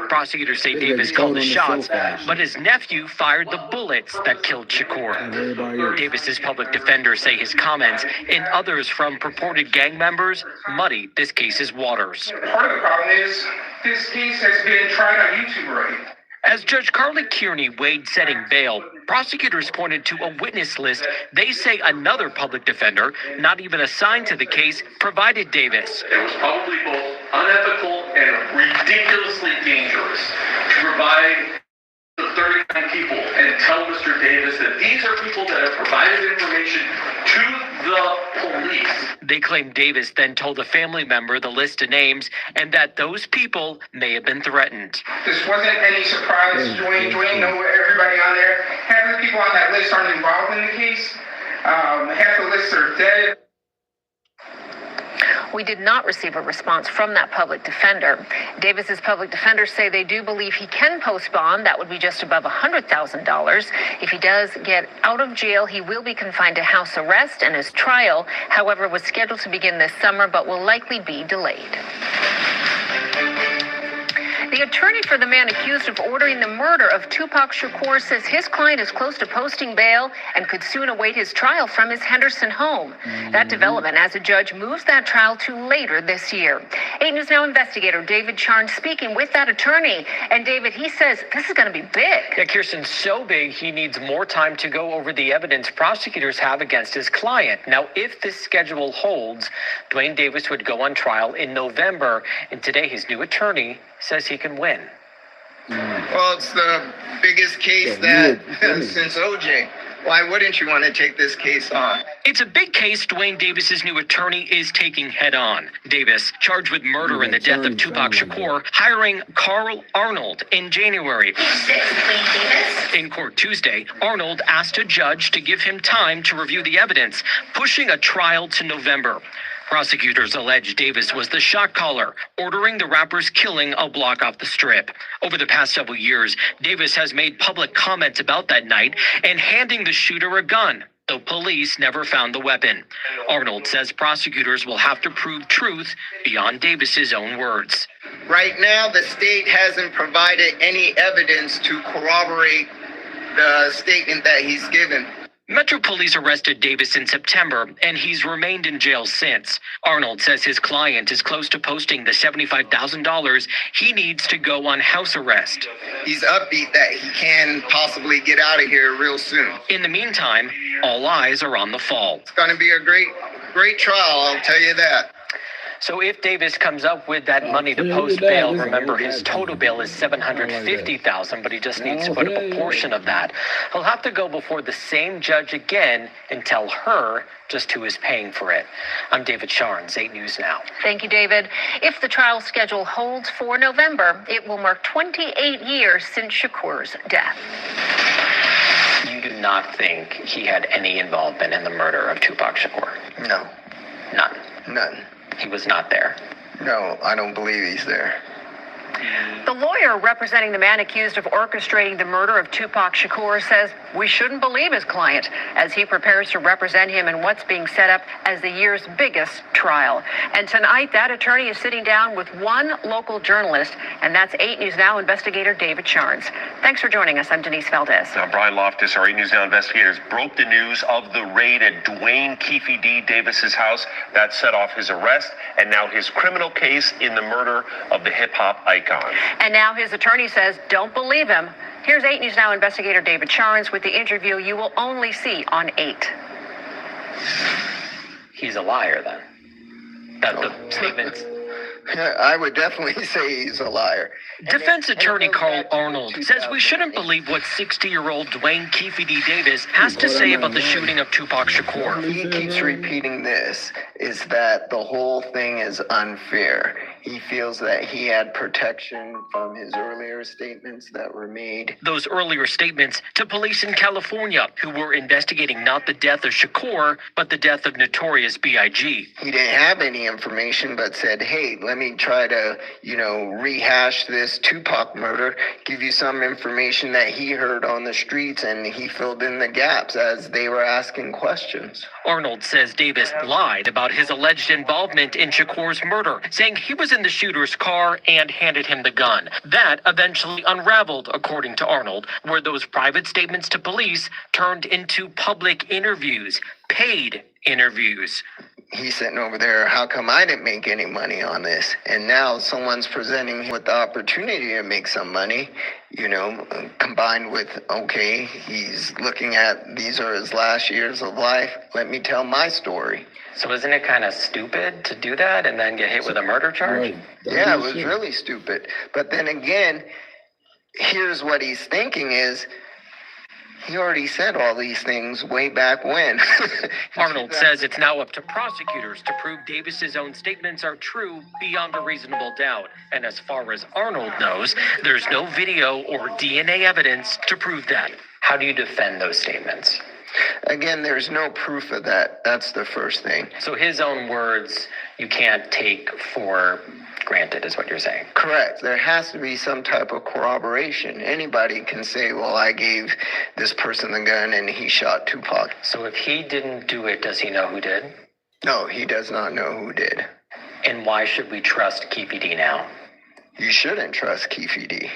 Prosecutors say Davis called the shots, but his nephew fired the bullets that killed Shakur. Davis's public defenders say his comments and others from purported gang members muddy this case's waters. Part of the problem is this case has been tried on YouTube already. As Judge Carly Kearney weighed setting bail, prosecutors pointed to a witness list they say another public defender, not even assigned to the case, provided Davis. It was probably both unethical and ridiculously dangerous to provide the 39 people and tell Mr. Davis that these are people that have provided information to the police. They claim Davis then told a family member the list of names and that those people may have been threatened. This wasn't any surprise to Dwayne. Dwayne knew everybody on there. Half the people on that list aren't involved in the case. Half the lists are dead. We did not receive a response from that public defender. Davis's public defenders say they do believe he can post bond. That would be just above $100,000. If he does get out of jail, he will be confined to house arrest, and his trial, however, was scheduled to begin this summer, but will likely be delayed. The attorney for the man accused of ordering the murder of Tupac Shakur says his client is close to posting bail and could soon await his trial from his Henderson home. That development as a judge moves that trial to later this year. 8 News Now investigator David Charnes speaking with that attorney. And David, he says this is going to be big. Yeah, Kirsten, so big he needs more time to go over the evidence prosecutors have against his client. Now, if this schedule holds, Dwayne Davis would go on trial in November. And today his new attorney says he can win. Well, it's the biggest case since OJ. Why wouldn't you want to take this case on? It's a big case Dwayne Davis's new attorney is taking head on. Davis, charged with murder in the death of Tupac Shakur, hiring Carl Arnold in January. In court Tuesday, Arnold asked a judge to give him time to review the evidence, pushing a trial to November. Prosecutors allege Davis was the shot caller, ordering the rapper's killing a block off the strip. Over the past several years, Davis has made public comments about that night and handing the shooter a gun, though police never found the weapon. Arnold says prosecutors will have to prove truth beyond Davis's own words. Right now, the state hasn't provided any evidence to corroborate the statement that he's given. Metro Police arrested Davis in September, and he's remained in jail since. Arnold says his client is close to posting the $75,000 he needs to go on house arrest. He's upbeat that he can possibly get out of here real soon. In the meantime, all eyes are on the fall. It's going to be a great trial, I'll tell you that. So if Davis comes up with that money to post bail, remember his total bail is $750,000, but he just needs to put up a portion of that. He'll have to go before the same judge again and tell her just who is paying for it. I'm David Charnes, 8 News Now. Thank you, David. If the trial schedule holds for November, it will mark 28 years since Shakur's death. You do not think he had any involvement in the murder of Tupac Shakur? No. None? None. He was not there? No, I don't believe he's there. The lawyer representing the man accused of orchestrating the murder of Tupac Shakur says we shouldn't believe his client as he prepares to represent him in what's being set up as the year's biggest trial. And tonight, that attorney is sitting down with one local journalist, and that's 8 News Now investigator David Charns. Thanks for joining us. I'm Denise Valdez. Now, Brian Loftus, our 8 News Now investigators, broke the news of the raid at Dwayne Keefe D. Davis's house. That set off his arrest and now his criminal case in the murder of the hip-hop icon. And now his attorney says don't believe him. Here's 8 News Now investigator David Charns with the interview you will only see on 8. He's a liar, then. That the statements. I would definitely say he's a liar. Defense attorney Carl Arnold says we shouldn't believe what 60-year-old Dwayne Keefe D. Davis has to say about the shooting of Tupac Shakur. He keeps repeating this, is that the whole thing is unfair. He feels that he had protection from his earlier statements that were made. Those earlier statements to police in California who were investigating not the death of Shakur, but the death of Notorious B.I.G. He didn't have any information, but said, hey, let me try to, rehash this Tupac murder, give you some information that he heard on the streets, and he filled in the gaps as they were asking questions. Arnold says Davis lied about his alleged involvement in Shakur's murder, saying he was in the shooter's car and handed him the gun. That eventually unraveled, according to Arnold, where those private statements to police turned into public interviews, paid interviews. He's sitting over there, how come I didn't make any money on this? And now someone's presenting him with the opportunity to make some money, combined with, okay, he's looking at these are his last years of life. Let me tell my story. So isn't it kind of stupid to do that and then get hit with a murder charge? Right. Yeah, it was really stupid. But then again, here's what he's thinking is, he already said all these things way back when. Arnold says it's now up to prosecutors to prove Davis's own statements are true beyond a reasonable doubt. And as far as Arnold knows, there's no video or DNA evidence to prove that. How do you defend those statements? Again, there's no proof of that. That's the first thing. So his own words, you can't take for granted, is what you're saying. Correct. There has to be some type of corroboration. Anybody can say, well, I gave this person the gun and he shot Tupac. So if he didn't do it, does he know who did? No, he does not know who did. And why should we trust Keefe D now? You shouldn't trust Keefe D.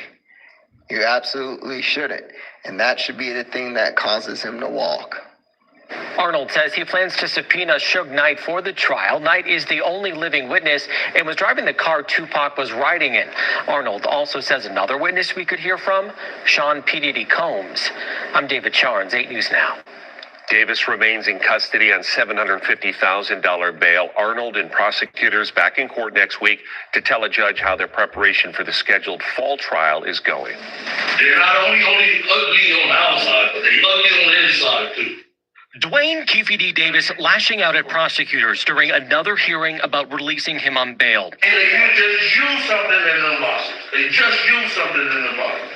You absolutely shouldn't. And that should be the thing that causes him to walk. Arnold says he plans to subpoena Suge Knight for the trial. Knight is the only living witness and was driving the car Tupac was riding in. Arnold also says another witness we could hear from, Sean P. Diddy Combs. I'm David Charns, 8 News Now. Davis remains in custody on $750,000 bail. Arnold and prosecutors back in court next week to tell a judge how their preparation for the scheduled fall trial is going. They're not only ugly on the outside, but they ugly on the inside, too. Dwayne Keefe D. Davis lashing out at prosecutors during another hearing about releasing him on bail. And they just used something in the boxes. They just used something in the boxes.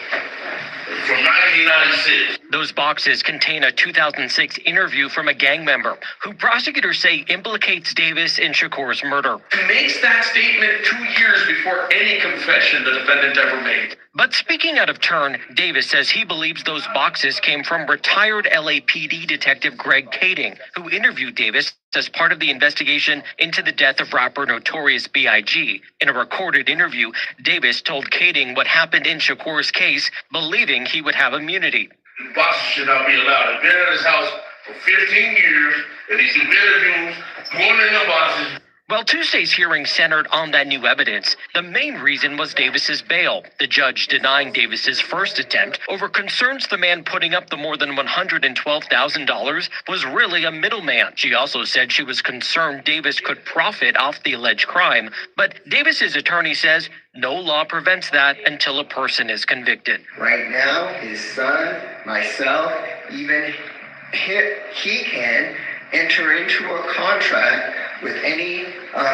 From 1996. Those boxes contain a 2006 interview from a gang member who prosecutors say implicates Davis in Shakur's murder. He makes that statement 2 years before any confession the defendant ever made. But speaking out of turn, Davis says he believes those boxes came from retired LAPD detective Greg Kading, who interviewed Davis as part of the investigation into the death of rapper Notorious B.I.G. In a recorded interview, Davis told Kading what happened in Shakur's case, believing he would have immunity. Boxes should not be allowed. I've been at his house for 15 years, and he's been interviews, going in the boxes. Well, Tuesday's hearing centered on that new evidence. The main reason was Davis's bail, the judge denying Davis's first attempt over concerns the man putting up the more than $112,000 was really a middleman. She also said she was concerned Davis could profit off the alleged crime, but Davis's attorney says no law prevents that until a person is convicted. Right now, his son, myself, even he can enter into a contract with any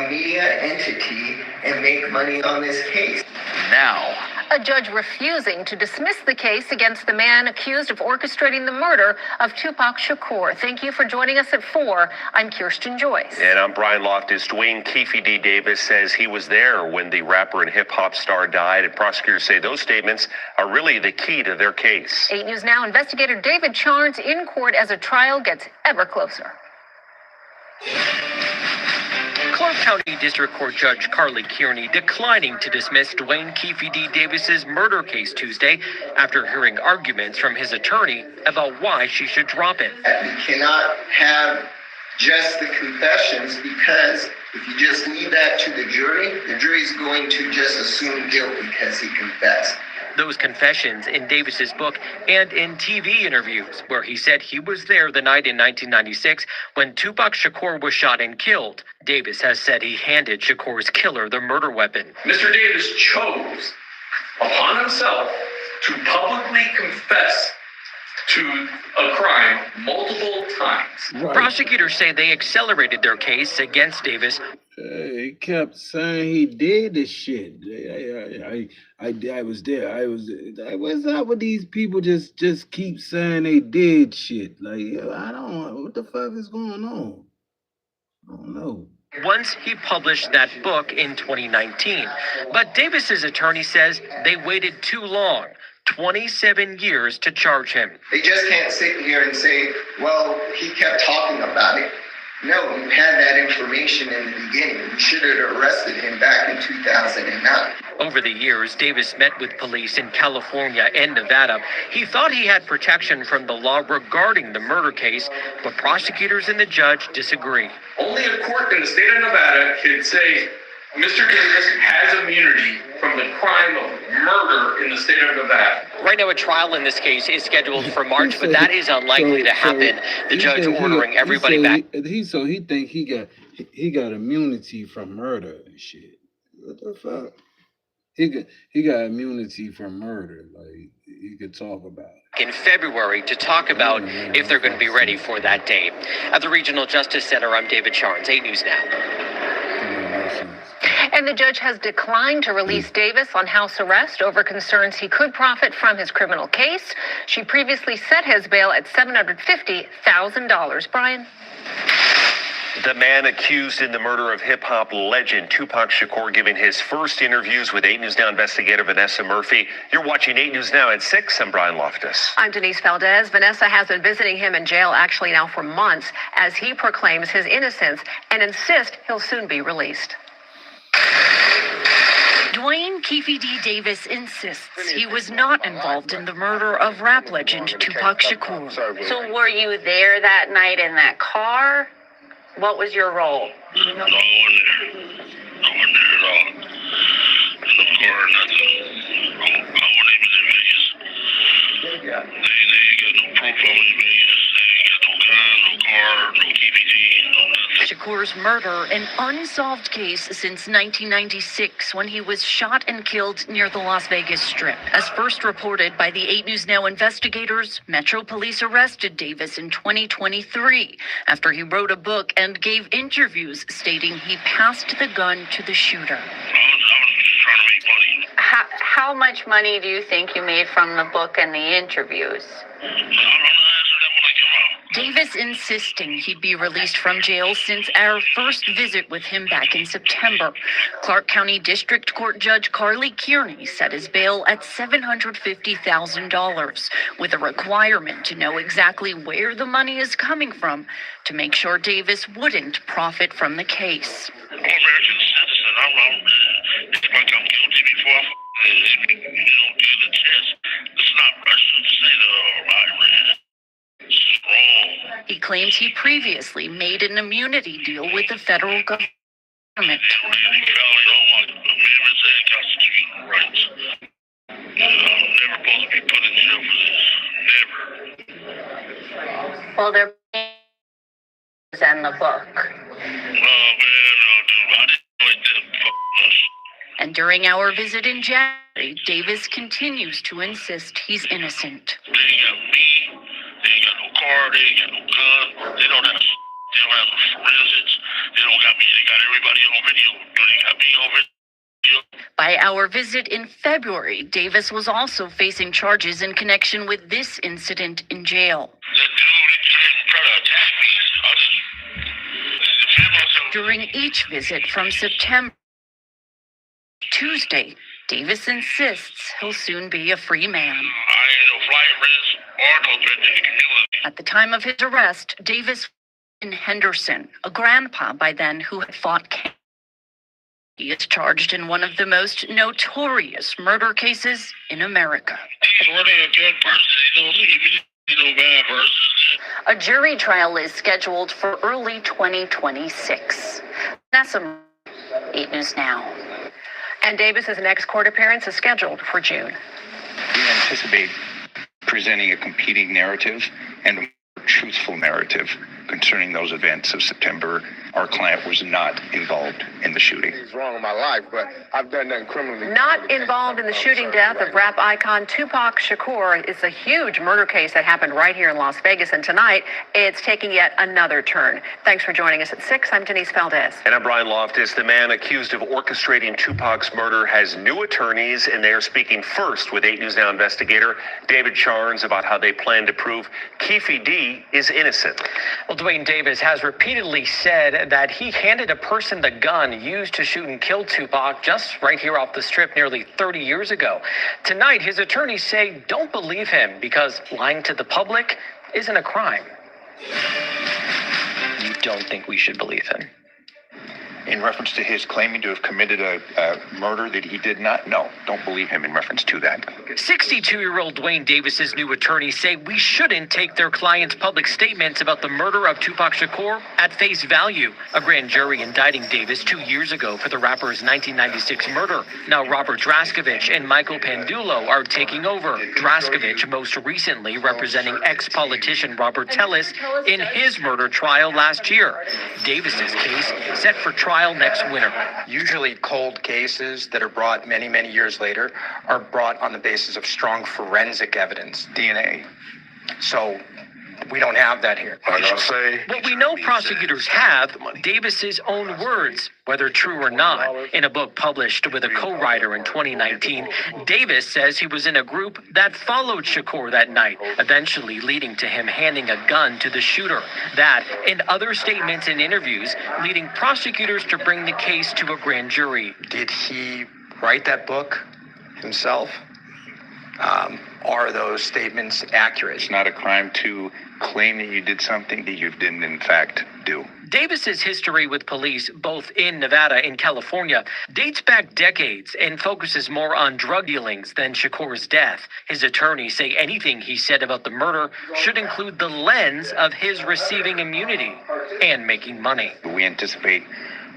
media entity and make money on this case. Now, A judge refusing to dismiss the case against the man accused of orchestrating the murder of Tupac Shakur. Thank you for joining us at 4. I'm Kirsten Joyce. And I'm Brian Loftus. Dwayne Keefe D. Davis says he was there when the rapper and hip-hop star died, and prosecutors say those statements are really the key to their case. 8 News Now investigator David Charnes in court as a trial gets ever closer. Clark County District Court Judge Carly Kearney declining to dismiss Dwayne Keefe D. Davis's murder case Tuesday after hearing arguments from his attorney about why she should drop it. We cannot have just the confessions, because if you just leave that to the jury's going to just assume guilt because he confessed. Those confessions in Davis's book and in TV interviews where he said he was there the night in 1996 when Tupac Shakur was shot and killed. Davis has said he handed Shakur's killer the murder weapon. Mr. Davis chose upon himself to publicly confess to a crime multiple times. Right. Prosecutors say they accelerated their case against Davis. He kept saying he did this shit. I was there. What's up with these people just keep saying they did shit? Like, I don't know. What the fuck is going on? I don't know. Once he published that book in 2019. But Davis's attorney says they waited too long. 27 years to charge him. They just can't sit here and say, well, he kept talking about it. No, you had that information in the beginning. You should have arrested him back in 2009. Over the years, Davis met with police in California and Nevada. He thought he had protection from the law regarding the murder case, but prosecutors and the judge disagree. Only a court in the state of Nevada can say Mr. Davis has immunity from the crime of murder in the state of Nevada. Right now, a trial in this case is scheduled for March, but that is unlikely to happen. The judge ordering everybody back. He think he got immunity from murder and shit. What the fuck? He got immunity from murder. Like, he could talk about it. In February to talk about if they're going to be ready for that date. At the Regional Justice Center, I'm David Charnes, 8 News Now. And the judge has declined to release Davis on house arrest over concerns he could profit from his criminal case. She previously set his bail at $750,000. Brian? The man accused in the murder of hip-hop legend Tupac Shakur giving his first interviews with 8 News Now investigator Vanessa Murphy. You're watching 8 News Now at 6. I'm Brian Loftus. I'm Denise Valdez. Vanessa has been visiting him in jail actually now for months as he proclaims his innocence and insists he'll soon be released. Dwayne Keefe D. Davis insists he was not involved in the murder of rap legend Tupac Shakur. So were you there that night in that car? What was your role? No, I wasn't there. I wasn't there at all. In the car or nothing. I wasn't even in Vegas. They ain't got no proof of it in Vegas. They ain't got no gun, no car, no KPD, no nothing. Shakur's murder, an unsolved case since 1996 when he was shot and killed near the Las Vegas Strip. As first reported by the 8 News Now investigators, Metro Police arrested Davis in 2023 after he wrote a book and gave interviews stating he passed the gun to the shooter. I was just trying to make money. How much money do you think you made from the book and the interviews? Davis insisting he'd be released from jail since our first visit with him back in September. Clark County District Court Judge Carly Kearney set his bail at $750,000 with a requirement to know exactly where the money is coming from to make sure Davis wouldn't profit from the case. I'm American citizen. If I come guilty before I give the chance. It's not Russian to say Iran. He claims he previously made an immunity deal with the federal government. All my amendments and constitutional rights. I'm never supposed to be put in jail for this. Never. Well, they're in the book. Oh, man, dude, I didn't like that. And during our visit in January, Davis continues to insist he's innocent. They ain't got me. They ain't got no car. They ain't got no gun. They don't have no forensics. They don't got me. They got everybody on video. They got me on video. By our visit in February, Davis was also facing charges in connection with this incident in jail. During each visit from September to Tuesday, Davis insists he'll soon be a free man. At the time of his arrest, Davis was in Henderson, a grandpa by then who had fought cancer. He is charged in one of the most notorious murder cases in America. A jury trial is scheduled for early 2026. Vanessa, 8 News Now. And Davis's next court appearance is scheduled for June. We anticipate presenting a competing narrative and a truthful narrative concerning those events of September. Our client was not involved in the shooting. It's wrong in my life, but I've done nothing criminally. Not involved in the shooting death of rap icon Tupac Shakur. It's a huge murder case that happened right here in Las Vegas, and tonight it's taking yet another turn. Thanks for joining us at 6. I'm Denise Valdez. And I'm Brian Loftus. The man accused of orchestrating Tupac's murder has new attorneys, and they are speaking first with 8 News Now investigator David Charnes about how they plan to prove Keefe D is innocent. Well, Dwayne Davis has repeatedly said that he handed a person the gun used to shoot and kill Tupac just right here off the Strip nearly 30 years ago. Tonight, his attorneys say don't believe him because lying to the public isn't a crime. You don't think we should believe him? In reference to his claiming to have committed a murder that he did not, no, don't believe him in reference to that. 62-year-old Dwayne Davis's new attorneys say we shouldn't take their clients' public statements about the murder of Tupac Shakur at face value. A grand jury indicting Davis 2 years ago for the rapper's 1996 murder. Now Robert Draskevich and Michael Pandulo are taking over. Draskevich most recently representing ex-politician Robert Tellis in his murder trial last year. Davis's case set for trial next winter. Usually cold cases that are brought many, many years later are brought on the basis of strong forensic evidence, DNA. So we don't have that here. What we know prosecutors have, Davis's own words, whether true or not. In a book published with a co-writer in 2019, Davis says he was in a group that followed Shakur that night, eventually leading to him handing a gun to the shooter. That and other statements and interviews leading prosecutors to bring the case to a grand jury. Did he write that book himself? Are those statements accurate? It's not a crime to claim that you did something that you didn't in fact do. Davis's history with police, both in Nevada and California, dates back decades and focuses more on drug dealings than Shakur's death. His attorneys say anything he said about the murder should include the lens of his receiving immunity and making money. We anticipate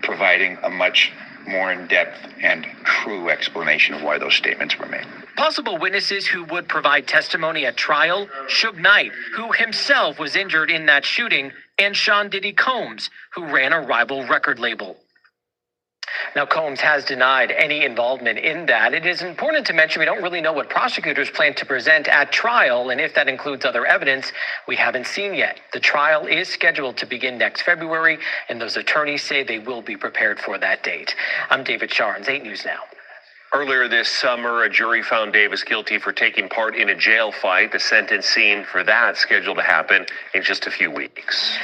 providing a much more in-depth and true explanation of why those statements were made. Possible witnesses who would provide testimony at trial, Suge Knight, who himself was injured in that shooting, and Sean Diddy Combs, who ran a rival record label. Now, Combs has denied any involvement in that. It is important to mention we don't really know what prosecutors plan to present at trial, and if that includes other evidence we haven't seen yet. The trial is scheduled to begin next February, and those attorneys say they will be prepared for that date. I'm David Charnes, 8 News Now. Earlier this summer, a jury found Davis guilty for taking part in a jail fight. The sentencing for that scheduled to happen in just a few weeks.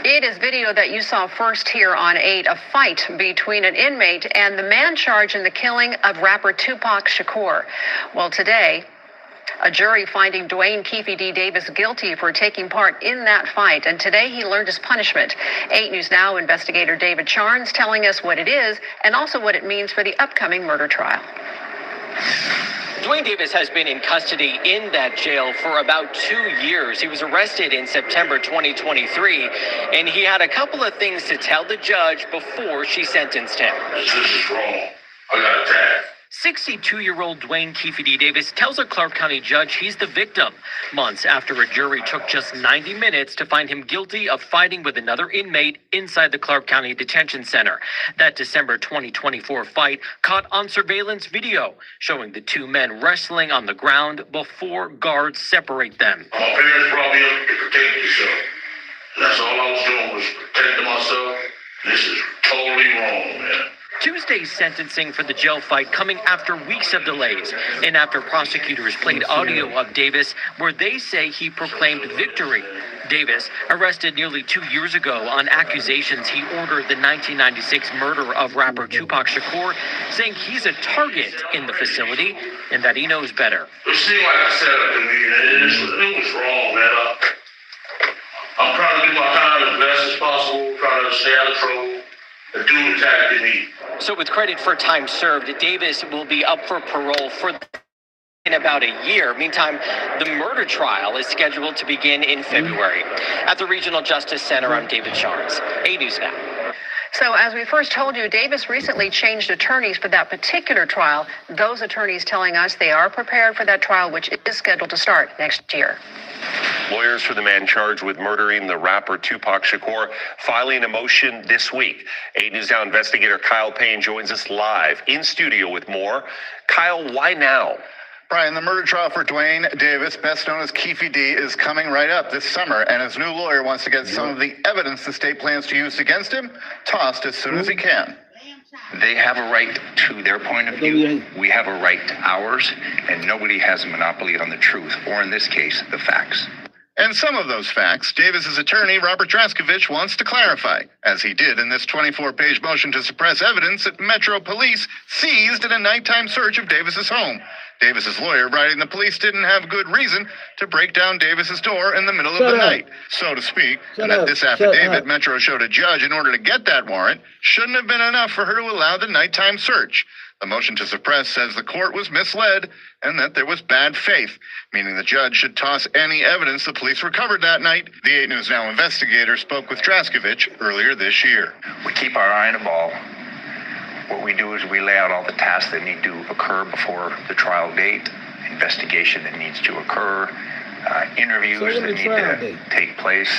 It is video that you saw first here on 8, a fight between an inmate and the man charged in the killing of rapper Tupac Shakur. Well, today, a jury finding Dwayne Keefe D. Davis guilty for taking part in that fight. And today he learned his punishment. 8 News Now investigator David Charnes telling us what it is and also what it means for the upcoming murder trial. Dwayne Davis has been in custody in that jail for about 2 years. He was arrested in September 2023, and he had a couple of things to tell the judge before she sentenced him. This is wrong. I got attacked. 62-year-old Dwayne Keefe D. Davis tells a Clark County judge he's the victim, months after a jury took just 90 minutes to find him guilty of fighting with another inmate inside the Clark County Detention Center. That December 2024 fight caught on surveillance video, showing the two men wrestling on the ground before guards separate them. My parents brought me up to protect yourself. That's all I was doing was protecting myself. This is totally wrong, man. Tuesday's sentencing for the jail fight coming after weeks of delays and after prosecutors played audio of Davis where they say he proclaimed victory. Davis, arrested nearly 2 years ago on accusations he ordered the 1996 murder of rapper Tupac Shakur, saying he's a target in the facility and that he knows better. It seemed like a setup to me, and it was wrong, man. I'm trying to do my time as best as possible, trying to stay out of trouble, and do the attack they need. So with credit for time served, Davis will be up for parole in about a year. Meantime, the murder trial is scheduled to begin in February. At the Regional Justice Center, I'm David Sharns, 8 News Now. So as we first told you, Davis recently changed attorneys for that particular trial. Those attorneys telling us they are prepared for that trial, which is scheduled to start next year. Lawyers for the man charged with murdering the rapper Tupac Shakur filing a motion this week. 8 News Now investigator Kyle Payne joins us live in studio with more. Kyle, why now? Brian, the murder trial for Dwayne Davis, best known as Keefe D, is coming right up this summer, and his new lawyer wants to get some of the evidence the state plans to use against him tossed as soon as he can. They have a right to their point of view. We have a right to ours, and nobody has a monopoly on the truth, or in this case, the facts. And some of those facts, Davis's attorney, Robert Draskovich, wants to clarify, as he did in this 24-page motion to suppress evidence that Metro Police seized in a nighttime search of Davis's home. Davis's lawyer writing the police didn't have good reason to break down Davis's door in the middle of the night, so to speak, and that this affidavit Metro showed a judge in order to get that warrant shouldn't have been enough for her to allow the nighttime search. The motion to suppress says the court was misled and that there was bad faith, meaning the judge should toss any evidence the police recovered that night. The 8 News Now investigator spoke with Draskovich earlier this year. We keep our eye on the ball. What we do is we lay out all the tasks that need to occur before the trial date, investigation that needs to occur, interviews that need to take place,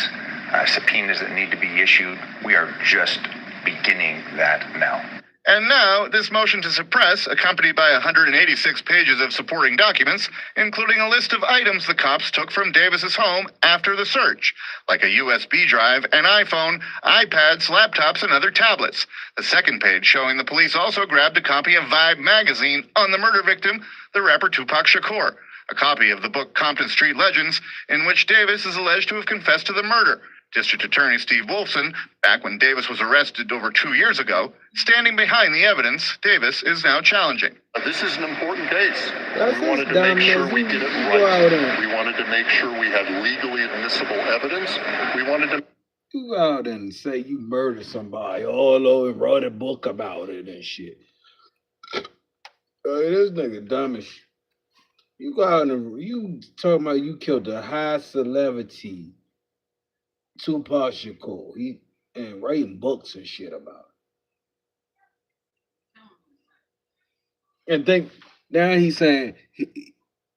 subpoenas that need to be issued. We are just beginning that now. And now, this motion to suppress, accompanied by 186 pages of supporting documents, including a list of items the cops took from Davis's home after the search, like a USB drive, an iPhone, iPads, laptops, and other tablets. The second page showing the police also grabbed a copy of Vibe magazine on the murder victim, the rapper Tupac Shakur, a copy of the book Compton Street Legends, in which Davis is alleged to have confessed to the murder. District Attorney Steve Wolfson, back when Davis was arrested over 2 years ago, standing behind the evidence Davis is now challenging. This is an important case. We wanted to make sure we did it right. We wanted to make sure we had legally admissible evidence. We wanted to... You go out and say you murdered somebody all over and wrote a book about it and shit. This nigga dumb as shit. You go out and you talking about you killed a high celebrity Tupac Shakur, and writing books and shit about it. And think now he's saying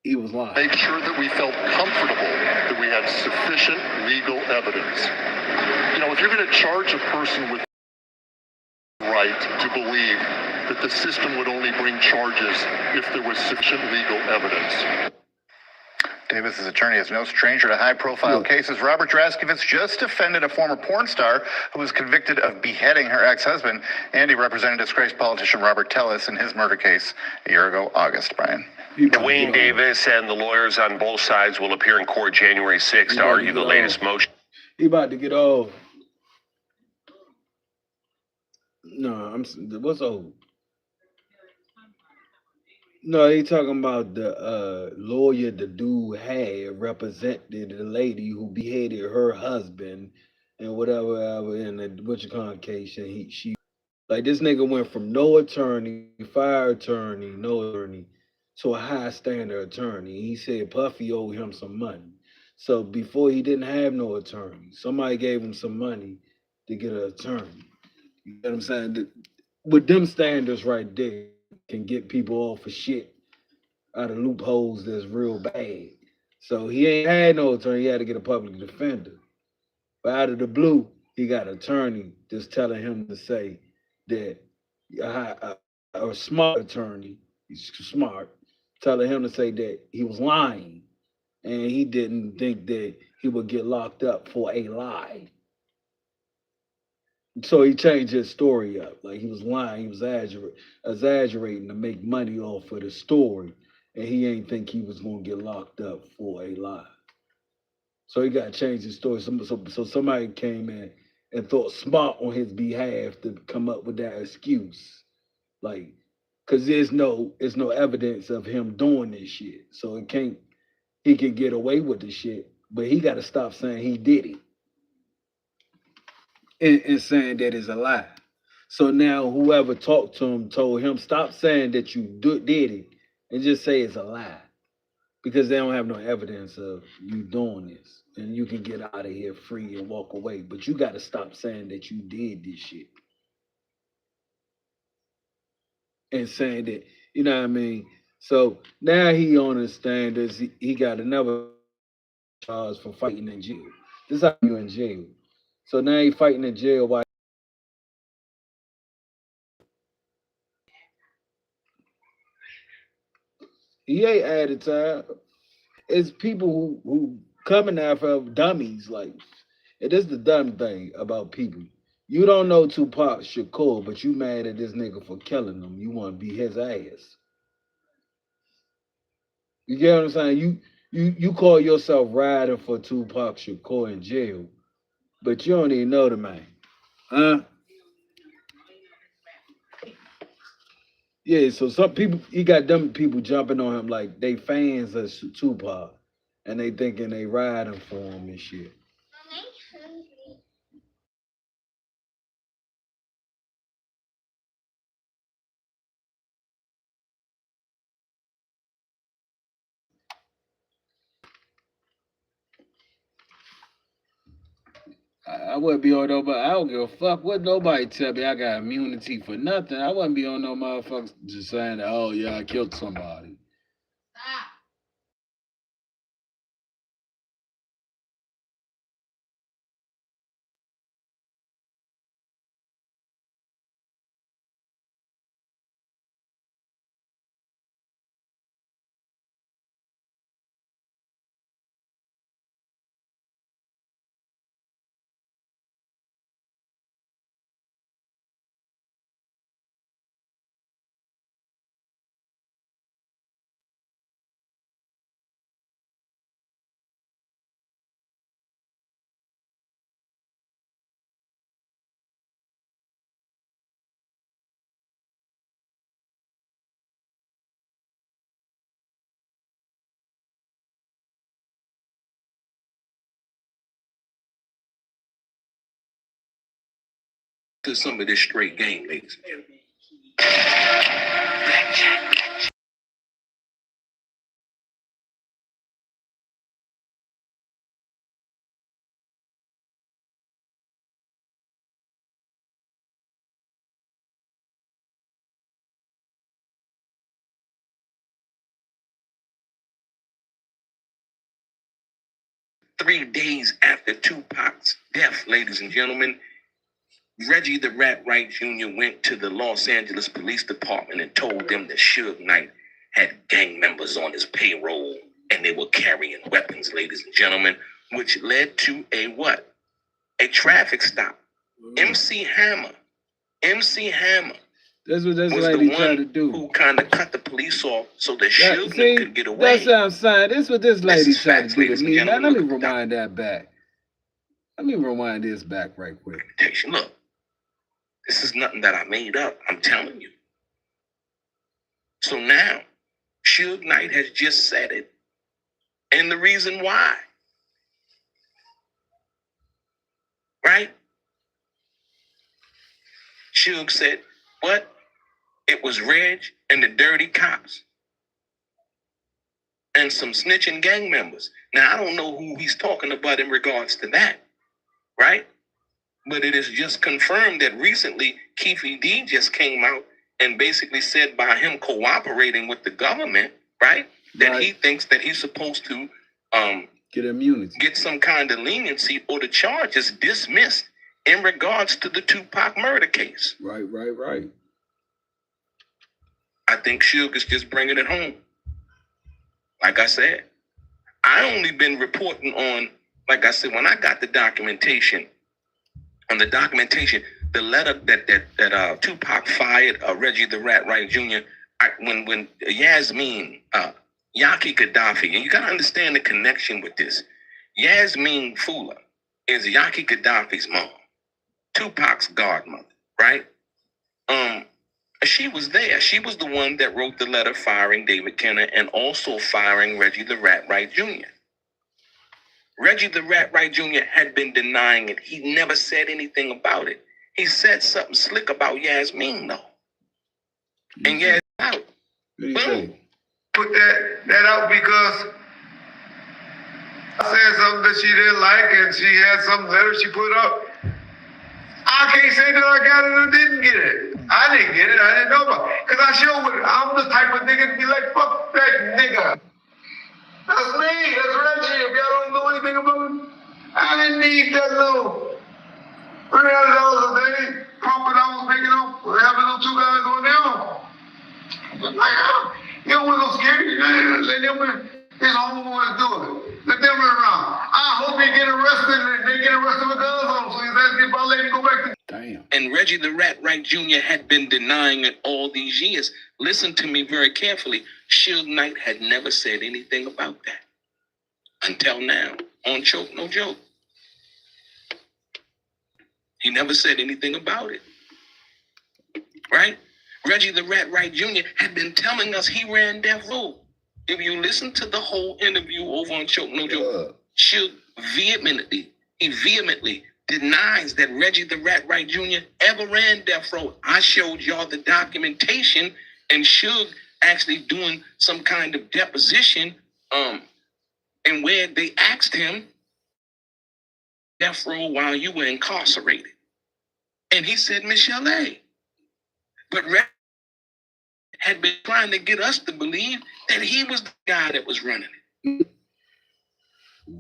he was lying. Make sure that we felt comfortable that we had sufficient legal evidence. You know, if you're going to charge a person with right to believe that the system would only bring charges if there was sufficient legal evidence. Davis's attorney is no stranger to high-profile cases. Robert Draskovich just defended a former porn star who was convicted of beheading her ex-husband, and he represented disgraced politician Robert Tellis in his murder case a year ago, August, Brian. Dwayne Davis and the lawyers on both sides will appear in court January 6th to argue the latest motion. He about to get off. No, what's old? No, they talking about the lawyer the dude had represented the lady who beheaded her husband and whatever in the Butcher case. And she like this nigga went from no attorney, fire attorney, no attorney, to a high standard attorney. He said Puffy owed him some money. So before he didn't have no attorney, somebody gave him some money to get an attorney. You know what I'm saying? With them standards right there, can get people off for shit out of loopholes that's real bad. So he ain't had no attorney, he had to get a public defender. But out of the blue, he got an attorney just telling him to say that a smart attorney, he's smart, telling him to say that he was lying and he didn't think that he would get locked up for a lie. So he changed his story up. Like he was lying, he was exaggerating to make money off of the story. And he ain't think he was gonna get locked up for a lie. So he got to change his story. So somebody came in and thought smart on his behalf to come up with that excuse. Like, cause there's no evidence of him doing this shit. So he can get away with the shit, but he got to stop saying he did it and saying that is a lie. So now whoever talked to him told him stop saying that you did it and just say it's a lie because they don't have no evidence of you doing this and you can get out of here free and walk away. But you got to stop saying that you did this shit and saying that you know what I mean. So now he understands this. He got another charge for fighting in jail. This is how you in jail. So now he fighting in jail while he ain't added time. It's people who coming after dummies. Like, it is the dumb thing about people. You don't know Tupac Shakur, but you mad at this nigga for killing him. You want to be his ass. You get what I'm saying? You call yourself riding for Tupac Shakur in jail, but you don't even know the man. Huh? Yeah, so some people, he got them people jumping on him like they fans of Tupac, and they thinking they riding for him and shit. I wouldn't be on nobody. I don't give a fuck what nobody tell me. I got immunity for nothing. I wouldn't be on no motherfuckers just saying, "Oh yeah, I killed somebody." 'Cause some of this straight game, ladies and gentlemen. 3 days after Tupac's death, ladies and gentlemen, Reggie the Rat Wright Jr. went to the Los Angeles Police Department and told them that Suge Knight had gang members on his payroll and they were carrying weapons, ladies and gentlemen, which led to a what? A traffic stop. MC Hammer. That's what this was lady the trying one to do. who kind of cut the police off so that Suge Knight could get away. That's what I'm saying. This is what this lady is trying facts, to do ladies to and me. Now gentlemen. let me rewind that back. Let me rewind this back right quick. Look, this is nothing that I made up. I'm telling you. So now, Suge Knight has just said it. And the reason why. Right? Suge said, what? It was Reg and the dirty cops. And some snitching gang members. Now, I don't know who he's talking about in regards to that. Right? But it is just confirmed that recently Keefe D just came out and basically said by him cooperating with the government, right, that he thinks that he's supposed to get immunity, get some kind of leniency or the charges dismissed in regards to the Tupac murder case. Right. I think Suge is just bringing it home. Like I said, I only been reporting on, like I said, when I got the documentation, the letter that Tupac fired Reggie the Rat Wright Jr. When Yasmin, Yaki Gaddafi, and you gotta understand the connection with this. Yasmin Fula is Yaki Gaddafi's mom, Tupac's godmother, right? She was there. She was the one that wrote the letter firing David Kenner and also firing Reggie the Rat Wright Jr. Reggie the Rat Wright Jr. had been denying it. He never said anything about it. He said something slick about Yasmin, though. And Yasmin out. Boom. Put that out because I said something that she didn't like and she had some letter she put up. I can't say that I got it or didn't get it. I didn't get it. I didn't know about it. Because I sure would. I'm the type of nigga to be like, fuck that nigga. That's me. That's Reggie. If y'all don't know anything about him, I didn't need that little $300 a day profit I was making off having those two guys on there. Like, you don't want no scary. Let them, his homeboys do it. Let them run around. I hope they get arrested and they get arrested with guns on them so his ass gets violated and go back to. Damn. And Reggie the Rat Wright Jr. had been denying it all these years. Listen to me very carefully. Suge Knight had never said anything about that. Until now, on Choke No Joke. He never said anything about it. Right? Reggie the Rat Wright Jr. had been telling us he ran Death Row. If you listen to the whole interview over on Choke No Joke, Suge vehemently denies that Reggie the Rat Wright Jr. ever ran Death Row. I showed y'all the documentation and Suge actually doing some kind of deposition, and where they asked him, Death Row while you were incarcerated. And he said, Michelle A. But Reggie had been trying to get us to believe that he was the guy that was running it.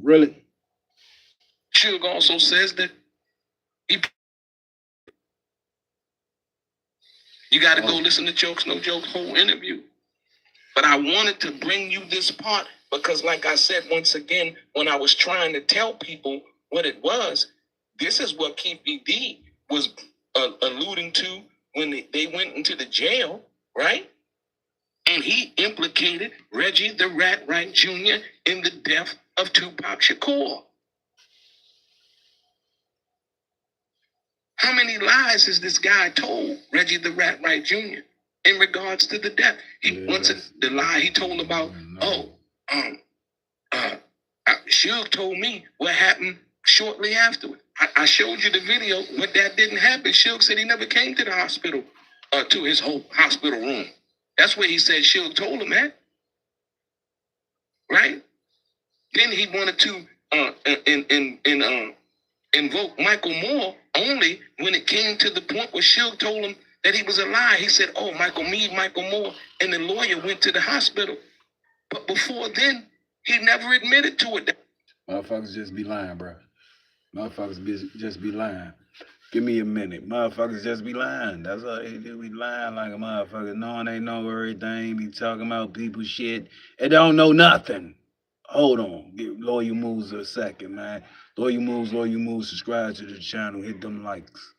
Really? Suge also says that you got to go listen to Jokes No Jokes whole interview. But I wanted to bring you this part because, like I said, once again, when I was trying to tell people what it was, this is what Keith D was alluding to when they went into the jail, right? And he implicated Reggie the Rat Wright Jr. in the death of Tupac Shakur. How many lies has this guy told, Reggie the Rat Wright Jr., in regards to the death? The lie he told about, Suge told me what happened shortly afterward. I showed you the video, but that didn't happen. Suge said he never came to the hospital, to his whole hospital room. That's where he said Suge told him that. Right? Then he wanted to invoke Michael Moore only when it came to the point where Suge told him that he was a lie. He said, Michael Moore, and the lawyer went to the hospital. But before then, he never admitted to it. Motherfuckers just be lying, bro. Just be lying. Give me a minute. Motherfuckers just be lying. That's all they do. Be lying like a motherfucker, knowing they know everything. Be talking about people shit. They don't know nothing. Hold on. Give Loyal Moves a second, man. Loyal Moves. Subscribe to the channel. Hit them likes.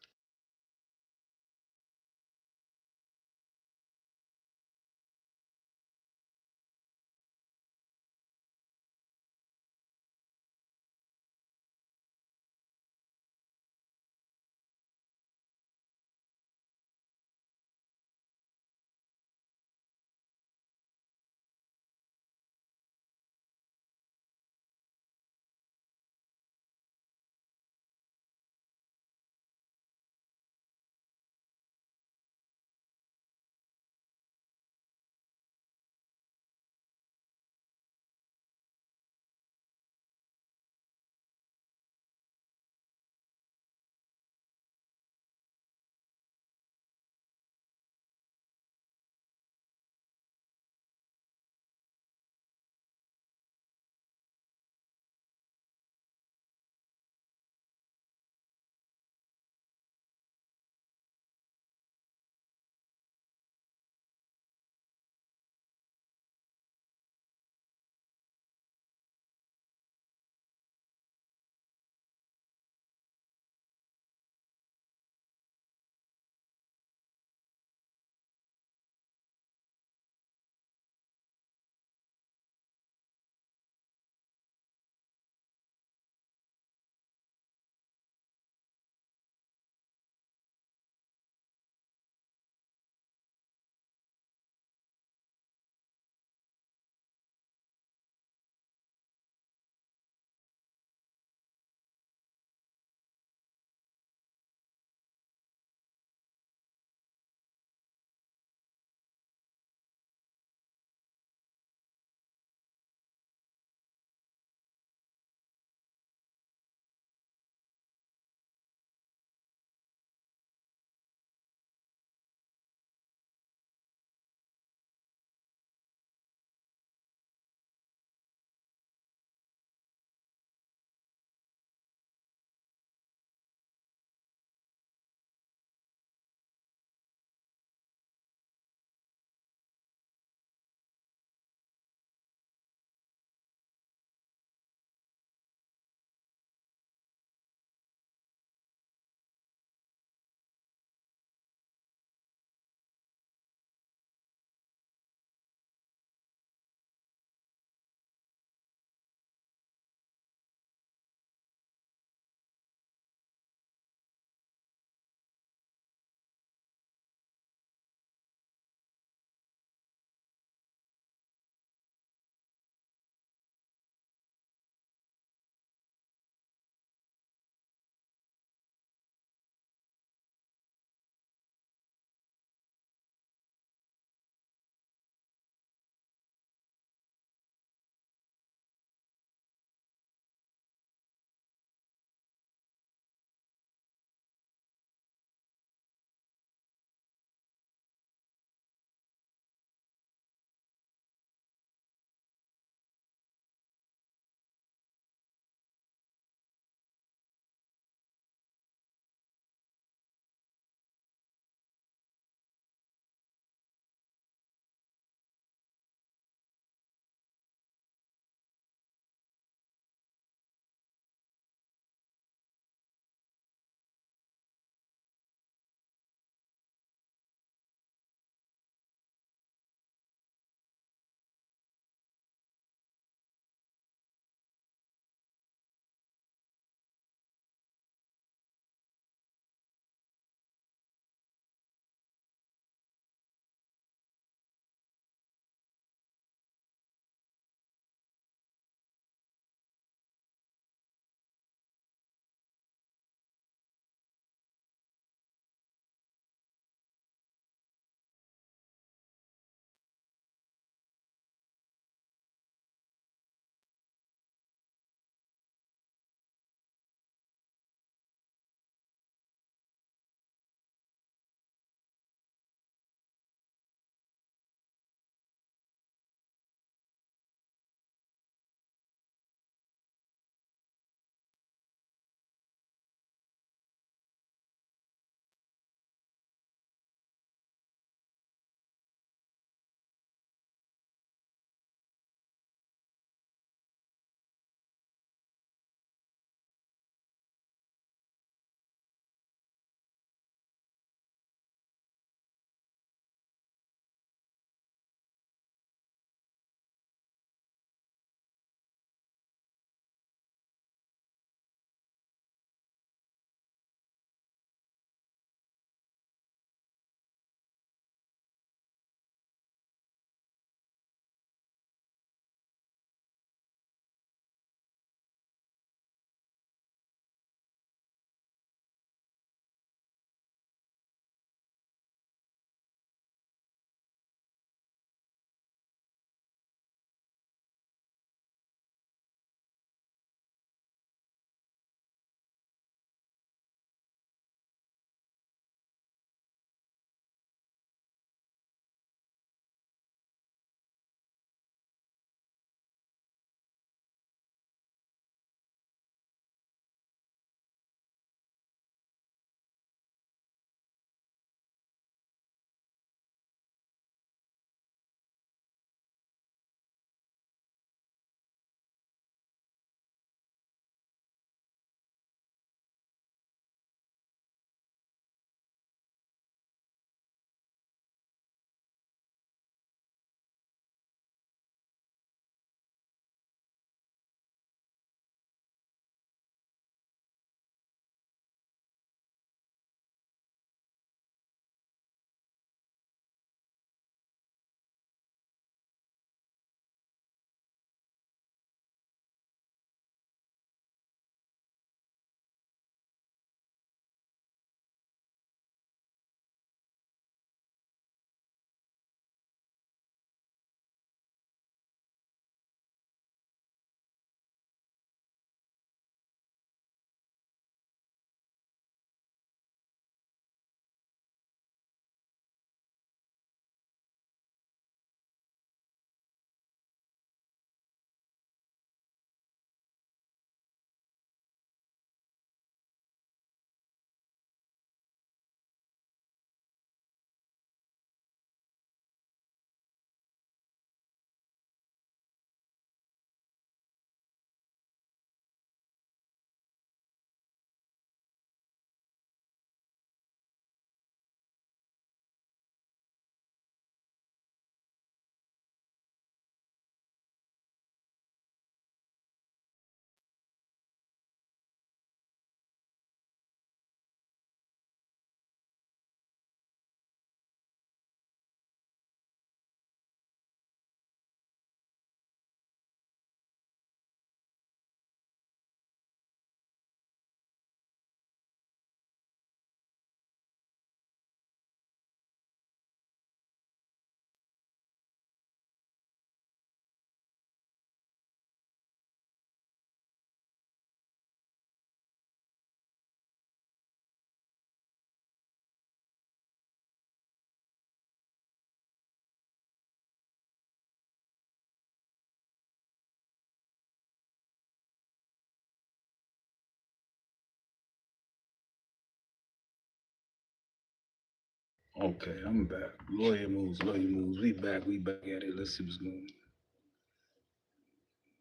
Okay, I'm back. Lawyer moves, lawyer moves. We back at it. Let's see what's going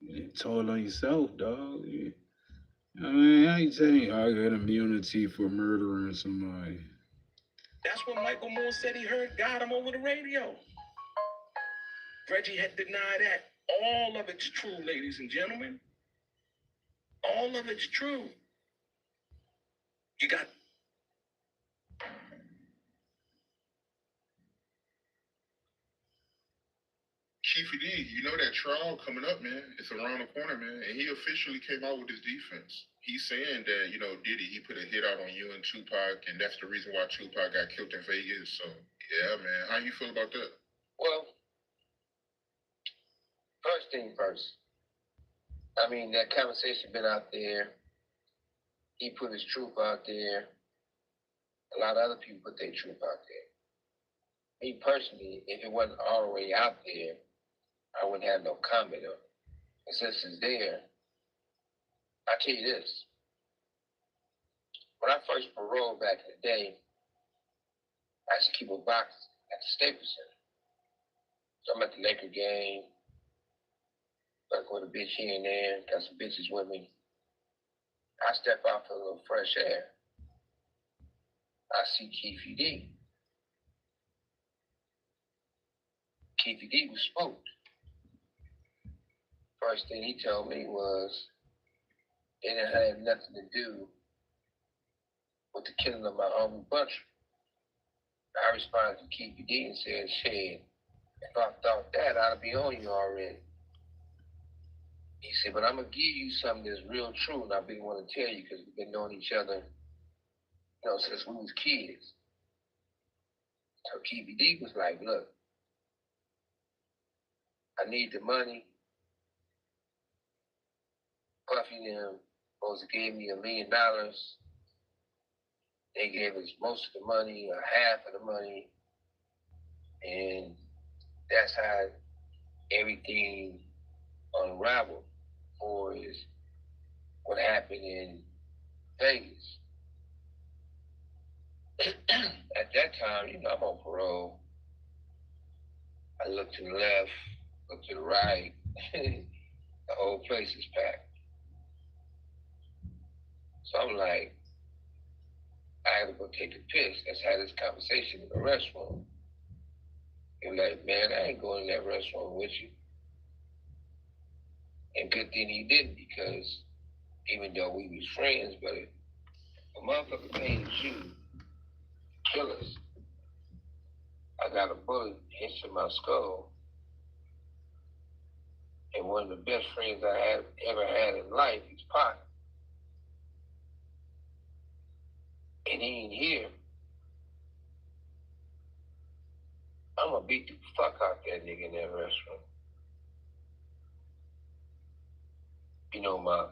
on. You told on yourself, dog. I mean, how you saying I got immunity for murdering somebody? That's what Michael Moore said he heard got him over the radio. Reggie had denied that. All of it's true, ladies and gentlemen. All of it's true. You got Chiefy D, you know that trial coming up, man. It's around the corner, man. And he officially came out with his defense. He's saying that, Diddy, he put a hit out on you and Tupac, and that's the reason why Tupac got killed in Vegas. So, yeah, man. How you feel about that? Well, first thing first. I mean, that conversation been out there. He put his truth out there. A lot of other people put their truth out there. Me personally, if it wasn't all the way out there, I wouldn't have no comment on it. And since it's there, I'll tell you this. When I first paroled back in the day, I used to keep a box at the Staples Center. So I'm at the Laker game, fuck with a bitch here and there, got some bitches with me. I step out for a little fresh air. I see Keefy D. Keefy D was smoked. First thing he told me was it didn't have nothing to do with the killing of my homie Buncher. I responded to Keefy D and said, shit, if I thought that, I'd be on you already. He said, but I'm going to give you something that's real true, and I've been wanting to tell you because we've been knowing each other, since we was kids. So Keefy D was like, look, I need the money. Puffy them supposed to give me $1 million. They gave us most of the money, or half of the money. And that's how everything unraveled for is what happened in Vegas. At that time, I'm on parole. I look to the left, look to the right. The whole place is packed. So I'm like, I had to go take a piss. Let's have this conversation in the restroom. You're like, man, I ain't going in that restroom with you. And good thing he didn't, because even though we was friends, but if a motherfucker paid you to kill us, I got a bullet hit in my skull. And one of the best friends I had ever had in life is Pac. And he ain't here. I'm gonna beat the fuck out that nigga in that restaurant. My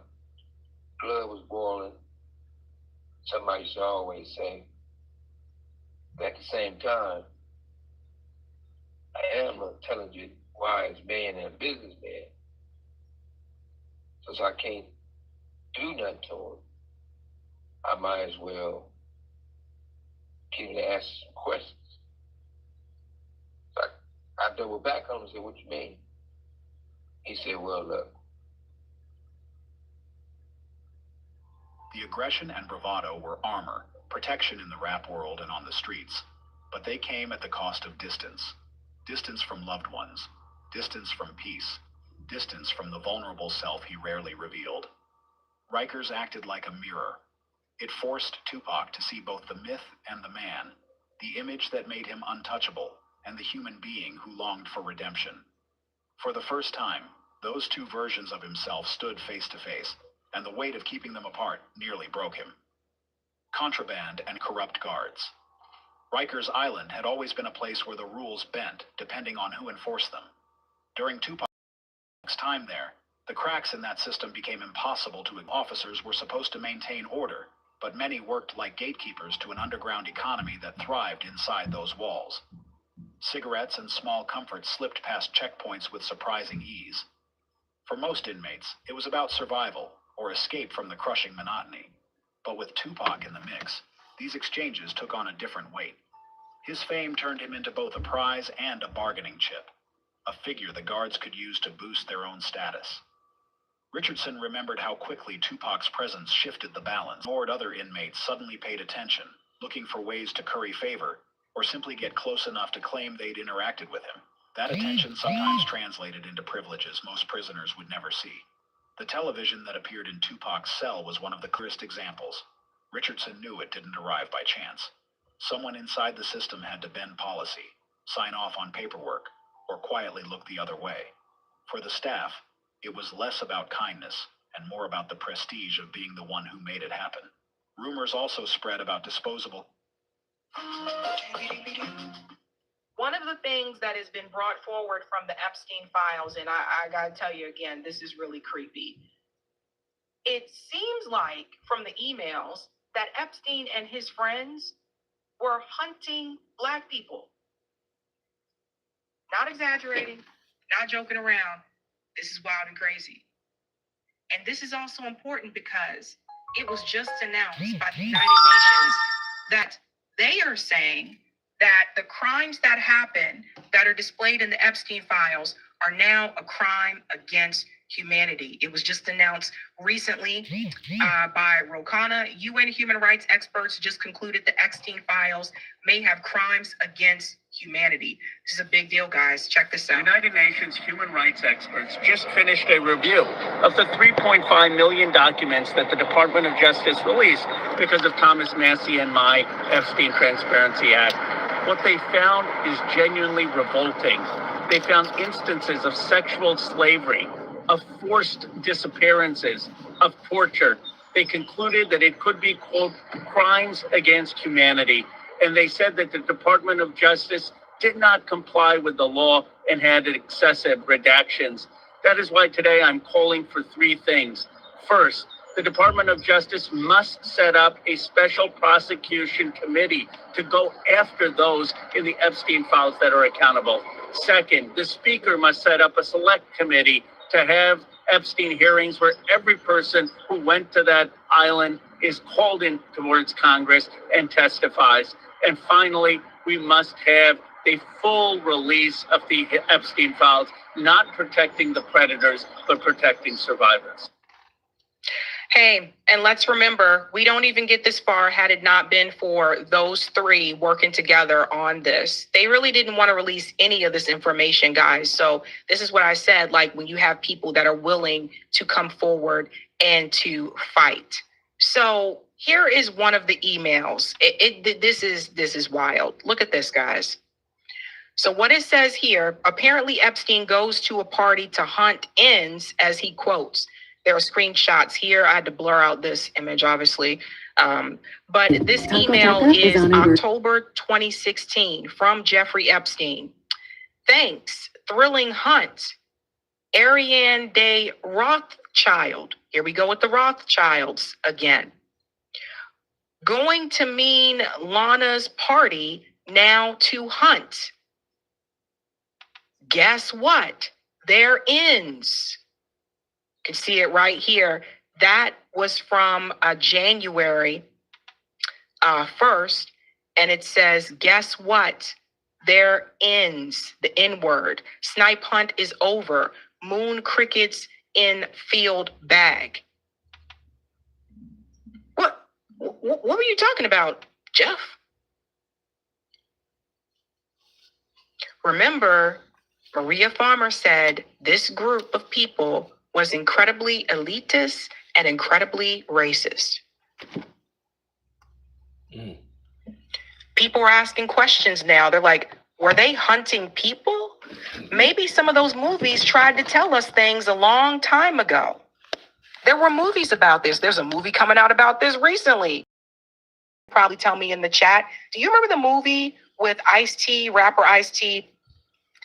blood was boiling. Somebody should always say. But at the same time, I am an intelligent, wise man and a businessman. Since I can't do nothing to him, I might as well get him to ask some questions. So I doubled back on him and said, what you mean? He said, well, look. The aggression and bravado were armor, protection in the rap world and on the streets. But they came at the cost of distance. Distance from loved ones. Distance from peace. Distance from the vulnerable self he rarely revealed. Rikers acted like a mirror. It forced Tupac to see both the myth and the man, the image that made him untouchable, and the human being who longed for redemption. For the first time, those two versions of himself stood face to face, and the weight of keeping them apart nearly broke him. Contraband and corrupt guards. Rikers Island had always been a place where the rules bent, depending on who enforced them. During Tupac's time there, the cracks in that system became impossible to ignore. Officers were supposed to maintain order, but many worked like gatekeepers to an underground economy that thrived inside those walls. Cigarettes and small comforts slipped past checkpoints with surprising ease. For most inmates, it was about survival, or escape from the crushing monotony. But with Tupac in the mix, these exchanges took on a different weight. His fame turned him into both a prize and a bargaining chip, a figure the guards could use to boost their own status. Richardson remembered how quickly Tupac's presence shifted the balance. More other inmates suddenly paid attention, looking for ways to curry favor, or simply get close enough to claim they'd interacted with him. That attention sometimes translated into privileges most prisoners would never see. The television that appeared in Tupac's cell was one of the clearest examples. Richardson knew it didn't arrive by chance. Someone inside the system had to bend policy, sign off on paperwork, or quietly look the other way. For the staff, it was less about kindness and more about the prestige of being the one who made it happen. Rumors also spread about disposable. One of the things that has been brought forward from the Epstein files, and I gotta tell you again, this is really creepy. It seems like from the emails that Epstein and his friends were hunting Black people. Not exaggerating, not joking around. This is wild and crazy. And this is also important because it was just announced by the United Nations that they are saying that the crimes that happen that are displayed in the Epstein files are now a crime against humanity. It was just announced recently by Rokana. UN human rights experts just concluded the Epstein files may have crimes against humanity. This is a big deal, guys. Check this out. United Nations human rights experts just finished a review of the 3.5 million documents that the Department of Justice released because of Thomas Massie and my Epstein Transparency Act. What they found is genuinely revolting. They found instances of sexual slavery, of forced disappearances, of torture. They concluded that it could be, quote, crimes against humanity. And they said that the Department of Justice did not comply with the law and had excessive redactions. That is why today I'm calling for three things. First, the Department of Justice must set up a special prosecution committee to go after those in the Epstein files that are accountable. Second, the Speaker must set up a select committee to have Epstein hearings where every person who went to that island is called in towards Congress and testifies. And finally, we must have the full release of the Epstein files, not protecting the predators, but protecting survivors. Hey, and let's remember, we don't even get this far had it not been for those three working together on this. They really didn't want to release any of this information, guys. So this is what I said, like when you have people that are willing to come forward and to fight. So here is one of the emails. This is wild. Look at this, guys. So what it says here, apparently Epstein goes to a party to hunt ends, as he quotes. There are screenshots here. I had to blur out this image, obviously. But this email is October 2016 from Jeffrey Epstein. Thanks, thrilling hunt. Ariane de Rothschild. Here we go with the Rothschilds again. Going to mean Lana's party now to hunt. Guess what? There ends. You can see it right here. That was from January 1st. And it says, guess what? There ends the N word. Snipe hunt is over. Moon crickets in field bag. What were you talking about, Jeff? Remember, Maria Farmer said this group of people was incredibly elitist and incredibly racist. People are asking questions now. They're like, were they hunting people? Maybe some of those movies tried to tell us things a long time ago. There were movies about this. There's a movie coming out about this recently. Probably tell me in the chat. Do you remember the movie with Ice-T, rapper Ice-T,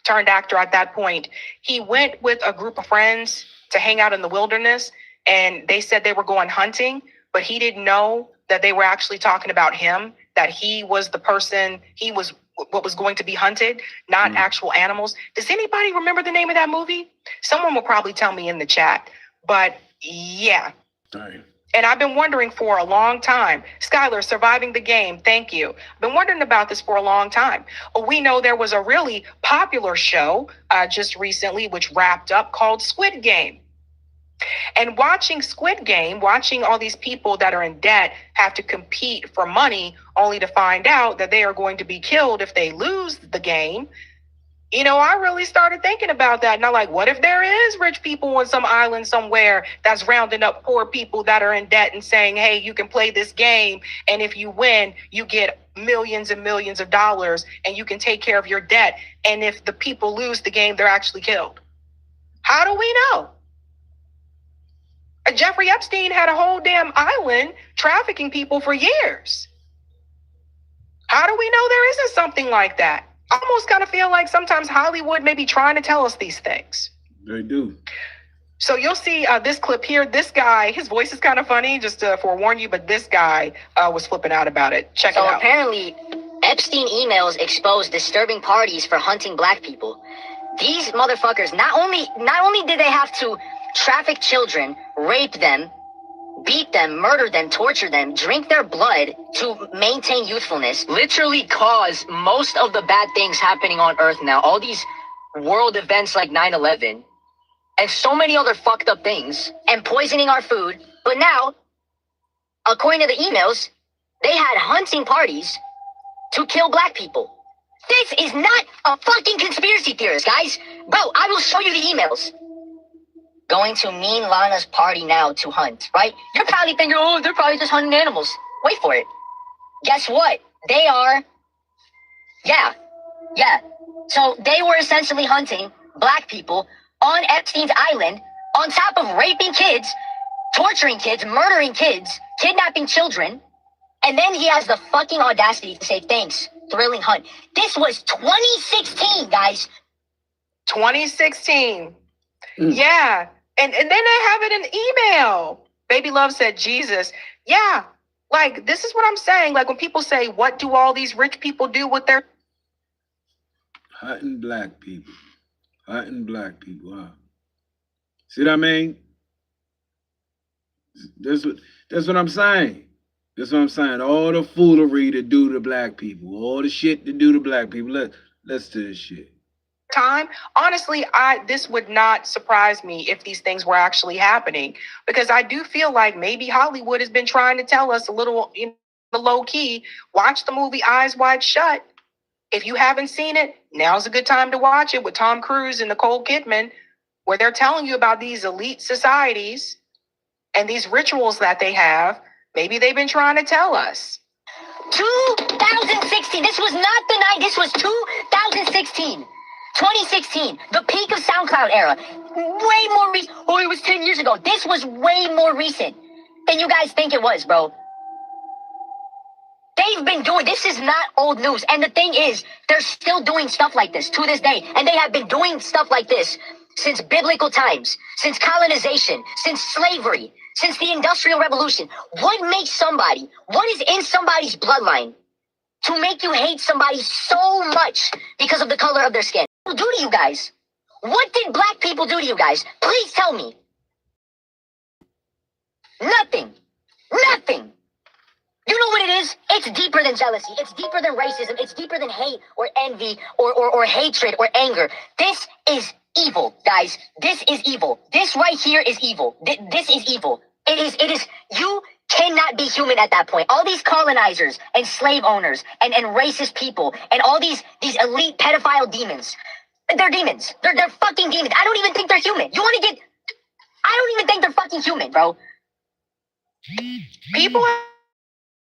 turned actor at that point? He went with a group of friends to hang out in the wilderness, and they said they were going hunting, but he didn't know that they were actually talking about him, that he was the person, he was what was going to be hunted, not actual animals. Does anybody remember the name of that movie? Someone will probably tell me in the chat, but yeah. Sorry. And I've been wondering for a long time. Skylar, surviving the game. Thank you. Been wondering about this for a long time. We know there was a really popular show just recently, which wrapped up, called Squid Game. And watching Squid Game, watching all these people that are in debt have to compete for money only to find out that they are going to be killed if they lose the game. You know, I really started thinking about that. And I'm like, what if there is rich people on some island somewhere that's rounding up poor people that are in debt and saying, hey, you can play this game. And if you win, you get millions and millions of dollars and you can take care of your debt. And if the people lose the game, they're actually killed. How do we know? Jeffrey Epstein had a whole damn island trafficking people for years. How do we know there isn't something like that? I almost kind of feel like sometimes Hollywood may be trying to tell us these things. They do. So you'll see this clip here. This guy, his voice is kind of funny, just to forewarn you, but this guy was flipping out about it. Check it out. So apparently, Epstein emails expose disturbing parties for hunting black people. These motherfuckers, not only did they have to traffic children, rape them, beat them, murder them, torture them, drink their blood to maintain youthfulness, literally cause most of the bad things happening on Earth now. All these world events like 9/11 and so many other fucked up things, and poisoning our food. But now, according to the emails, they had hunting parties to kill black people. This is not a fucking conspiracy theorist, guys. Bro, I will show you the emails. Going to Mean Lana's party now to hunt, right? You're probably thinking, oh, they're probably just hunting animals. Wait for it. Guess what? They are. Yeah. So they were essentially hunting black people on Epstein's island, on top of raping kids, torturing kids, murdering kids, kidnapping children. And then he has the fucking audacity to say, thanks, thrilling hunt. This was 2016, guys. 2016. Yeah. And then they have it in email. Baby Love said, Jesus. Yeah. Like, this is what I'm saying. Like, when people say, what do all these rich people do with their... Hunting black people. Hunting black people, huh? See what I mean? That's what I'm saying. That's what I'm saying. All the foolery to do to black people. All the shit to do to black people. Let's do this shit. Time, honestly, this would not surprise me if these things were actually happening, because I do feel like maybe Hollywood has been trying to tell us a little in the low key. Watch the movie Eyes Wide Shut. If you haven't seen it, now's a good time to watch it, with Tom Cruise and Nicole Kidman, where they're telling you about these elite societies and these rituals that they have. Maybe they've been trying to tell us. 2016. This was not the night. This was 2016. 2016, the peak of SoundCloud era. Way more recent. Oh, it was 10 years ago. This was way more recent than you guys think it was, bro. They've been doing, this is not old news. And the thing is, they're still doing stuff like this to this day. And they have been doing stuff like this since biblical times, since colonization, since slavery, since the Industrial Revolution. What makes somebody, what is in somebody's bloodline to make you hate somebody so much because of the color of their skin? What do to you guys? What did black people do to you guys? Please tell me. Nothing. Nothing. You know what it is? It's deeper than jealousy. It's deeper than racism. It's deeper than hate or envy or hatred or anger. This is evil, guys. This is evil. This right here is evil. This is evil. It is. You cannot be human at that point. All these colonizers and slave owners and racist people and all these elite pedophile demons. They're demons. They're fucking demons. I don't even think they're human. You want to get... I don't even think they're fucking human, bro. People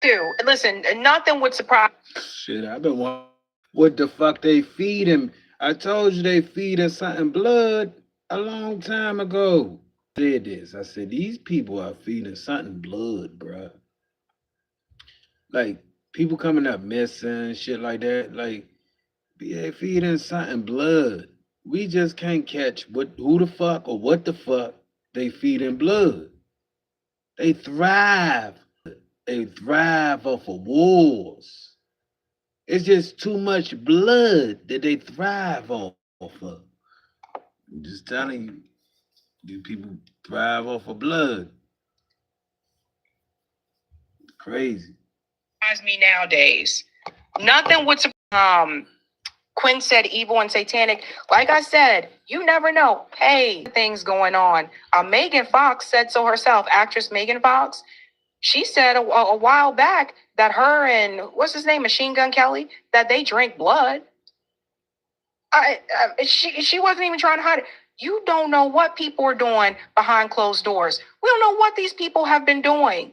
do. Listen, nothing would surprise... Shit, I've been wondering what the fuck they feed him. I told you they feed us something blood a long time ago. I said this. I said, these people are feeding something blood, bruh. Like, people coming up missing, shit like that. Like, they feeding something blood. We just can't catch who the fuck or what the fuck they feeding blood. They thrive. They thrive off of wars. It's just too much blood that they thrive off of. I'm just telling you, these people thrive off of blood. Crazy. Me nowadays. Nothing would Quinn said evil and satanic. Like I said, you never know. Hey, things going on. Megan Fox said so herself, actress Megan Fox. She said a while back that her and what's his name, Machine Gun Kelly, that they drank blood. She wasn't even trying to hide it. You don't know what people are doing behind closed doors. We don't know what these people have been doing.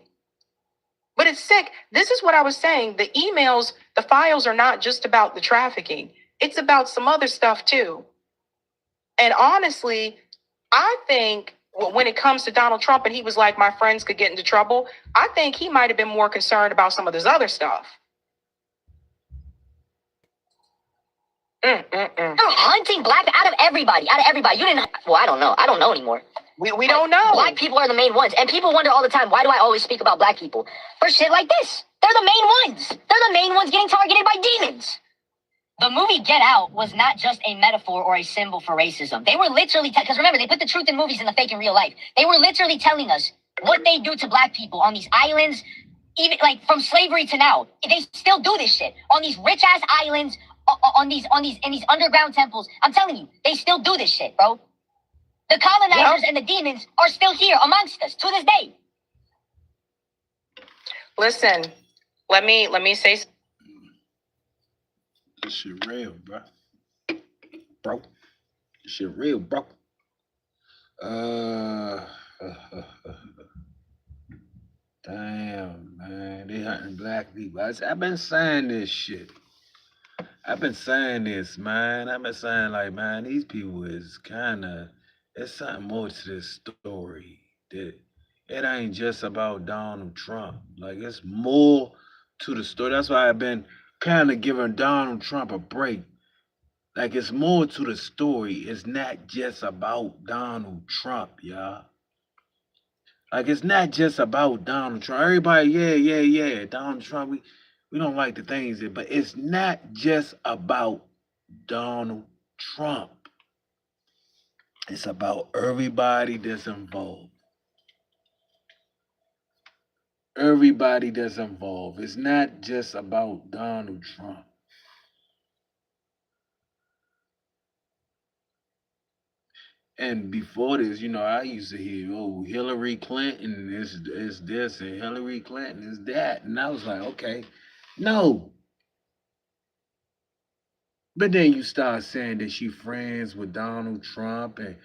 But it's sick. This is what I was saying. The emails, the files are not just about the trafficking. It's about some other stuff too. And honestly, I think when it comes to Donald Trump and he was like, my friends could get into trouble, I think he might have been more concerned about some of this other stuff. Hunting black out of everybody. You didn't. Well, I don't know. I don't know anymore. We don't know. Black people are the main ones, and people wonder all the time, why do I always speak about black people for shit like this? They're the main ones. They're the main ones getting targeted by demons. The movie Get Out was not just a metaphor or a symbol for racism. They were literally, because remember, they put the truth in movies and the fake in real life. They were literally telling us what they do to black people on these islands, even like from slavery to now. They still do this shit on these rich ass islands, in these underground temples. I'm telling you, they still do this shit, bro. The colonizers and the demons are still here amongst us to this day. Listen, let me say. This shit real, bro. Bro, this shit real, bro. Damn, man, they hunting black people. I've been saying this shit. I've been saying this, man. I've been saying, like, man, these people is kind of, there's something more to this story. That it ain't just about Donald Trump. Like, it's more to the story. That's why I've been kind of giving Donald Trump a break. Like, it's more to the story. It's not just about Donald Trump, y'all. Like, it's not just about Donald Trump. Everybody, yeah, Donald Trump, we don't like the things that, but it's not just about Donald Trump. It's about everybody that's involved. Everybody that's involved. It's not just about Donald Trump. And before this, you know, I used to hear, oh, Hillary Clinton is this and Hillary Clinton is that. And I was like, okay, no. But then you start saying that she friends with Donald Trump and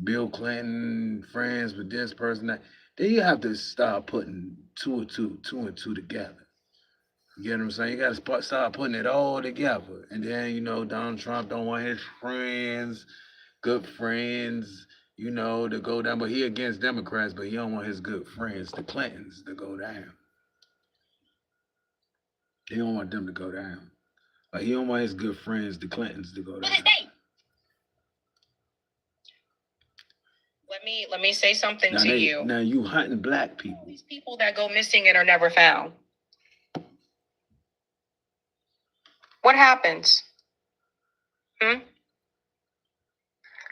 Bill Clinton friends with this person. That. Then you have to start putting two and two together. You get what I'm saying? You got to start putting it all together. And then, you know, Donald Trump don't want his friends, good friends, you know, to go down. But he against Democrats, but he don't want his good friends, the Clintons, to go down. He don't want them to go down. Like, he don't want his good friends, the Clintons, to go down. Let me say something to you. Now you hunting black people. These people that go missing and are never found. What happens?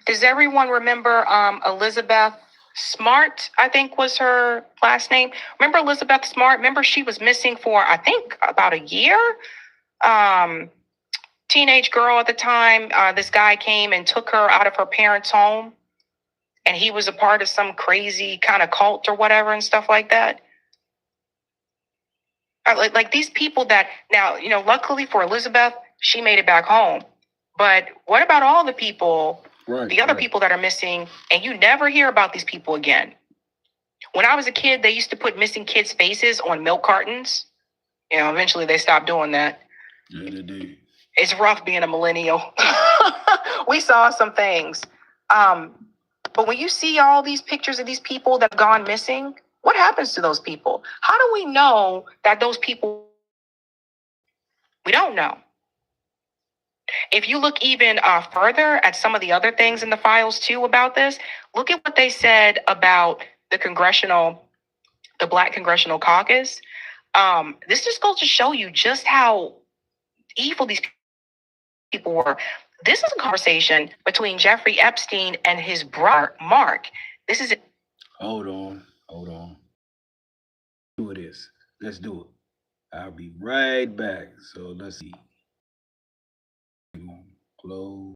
Does everyone remember Elizabeth Smart, I think was her last name? Remember Elizabeth Smart? Remember she was missing for, I think, about a year? Teenage girl at the time. This guy came and took her out of her parents' home. And he was a part of some crazy kind of cult or whatever and stuff like that. Like these people that now, you know, luckily for Elizabeth, she made it back home. But what about all the people, the other people that are missing, and you never hear about these people again? When I was a kid, they used to put missing kids' faces on milk cartons. You know, eventually they stopped doing that. Yeah, they did. It's rough being a millennial. We saw some things. But when you see all these pictures of these people that have gone missing, what happens to those people? How do we know that those people, we don't know. If you look even further at some of the other things in the files too about this, look at what they said about the Black Congressional Caucus. This just goes to show you just how evil these people were. This is a conversation between Jeffrey Epstein and his brother, Mark. This is it. Hold on. Who it is? Let's do it. I'll be right back. So let's see. Close.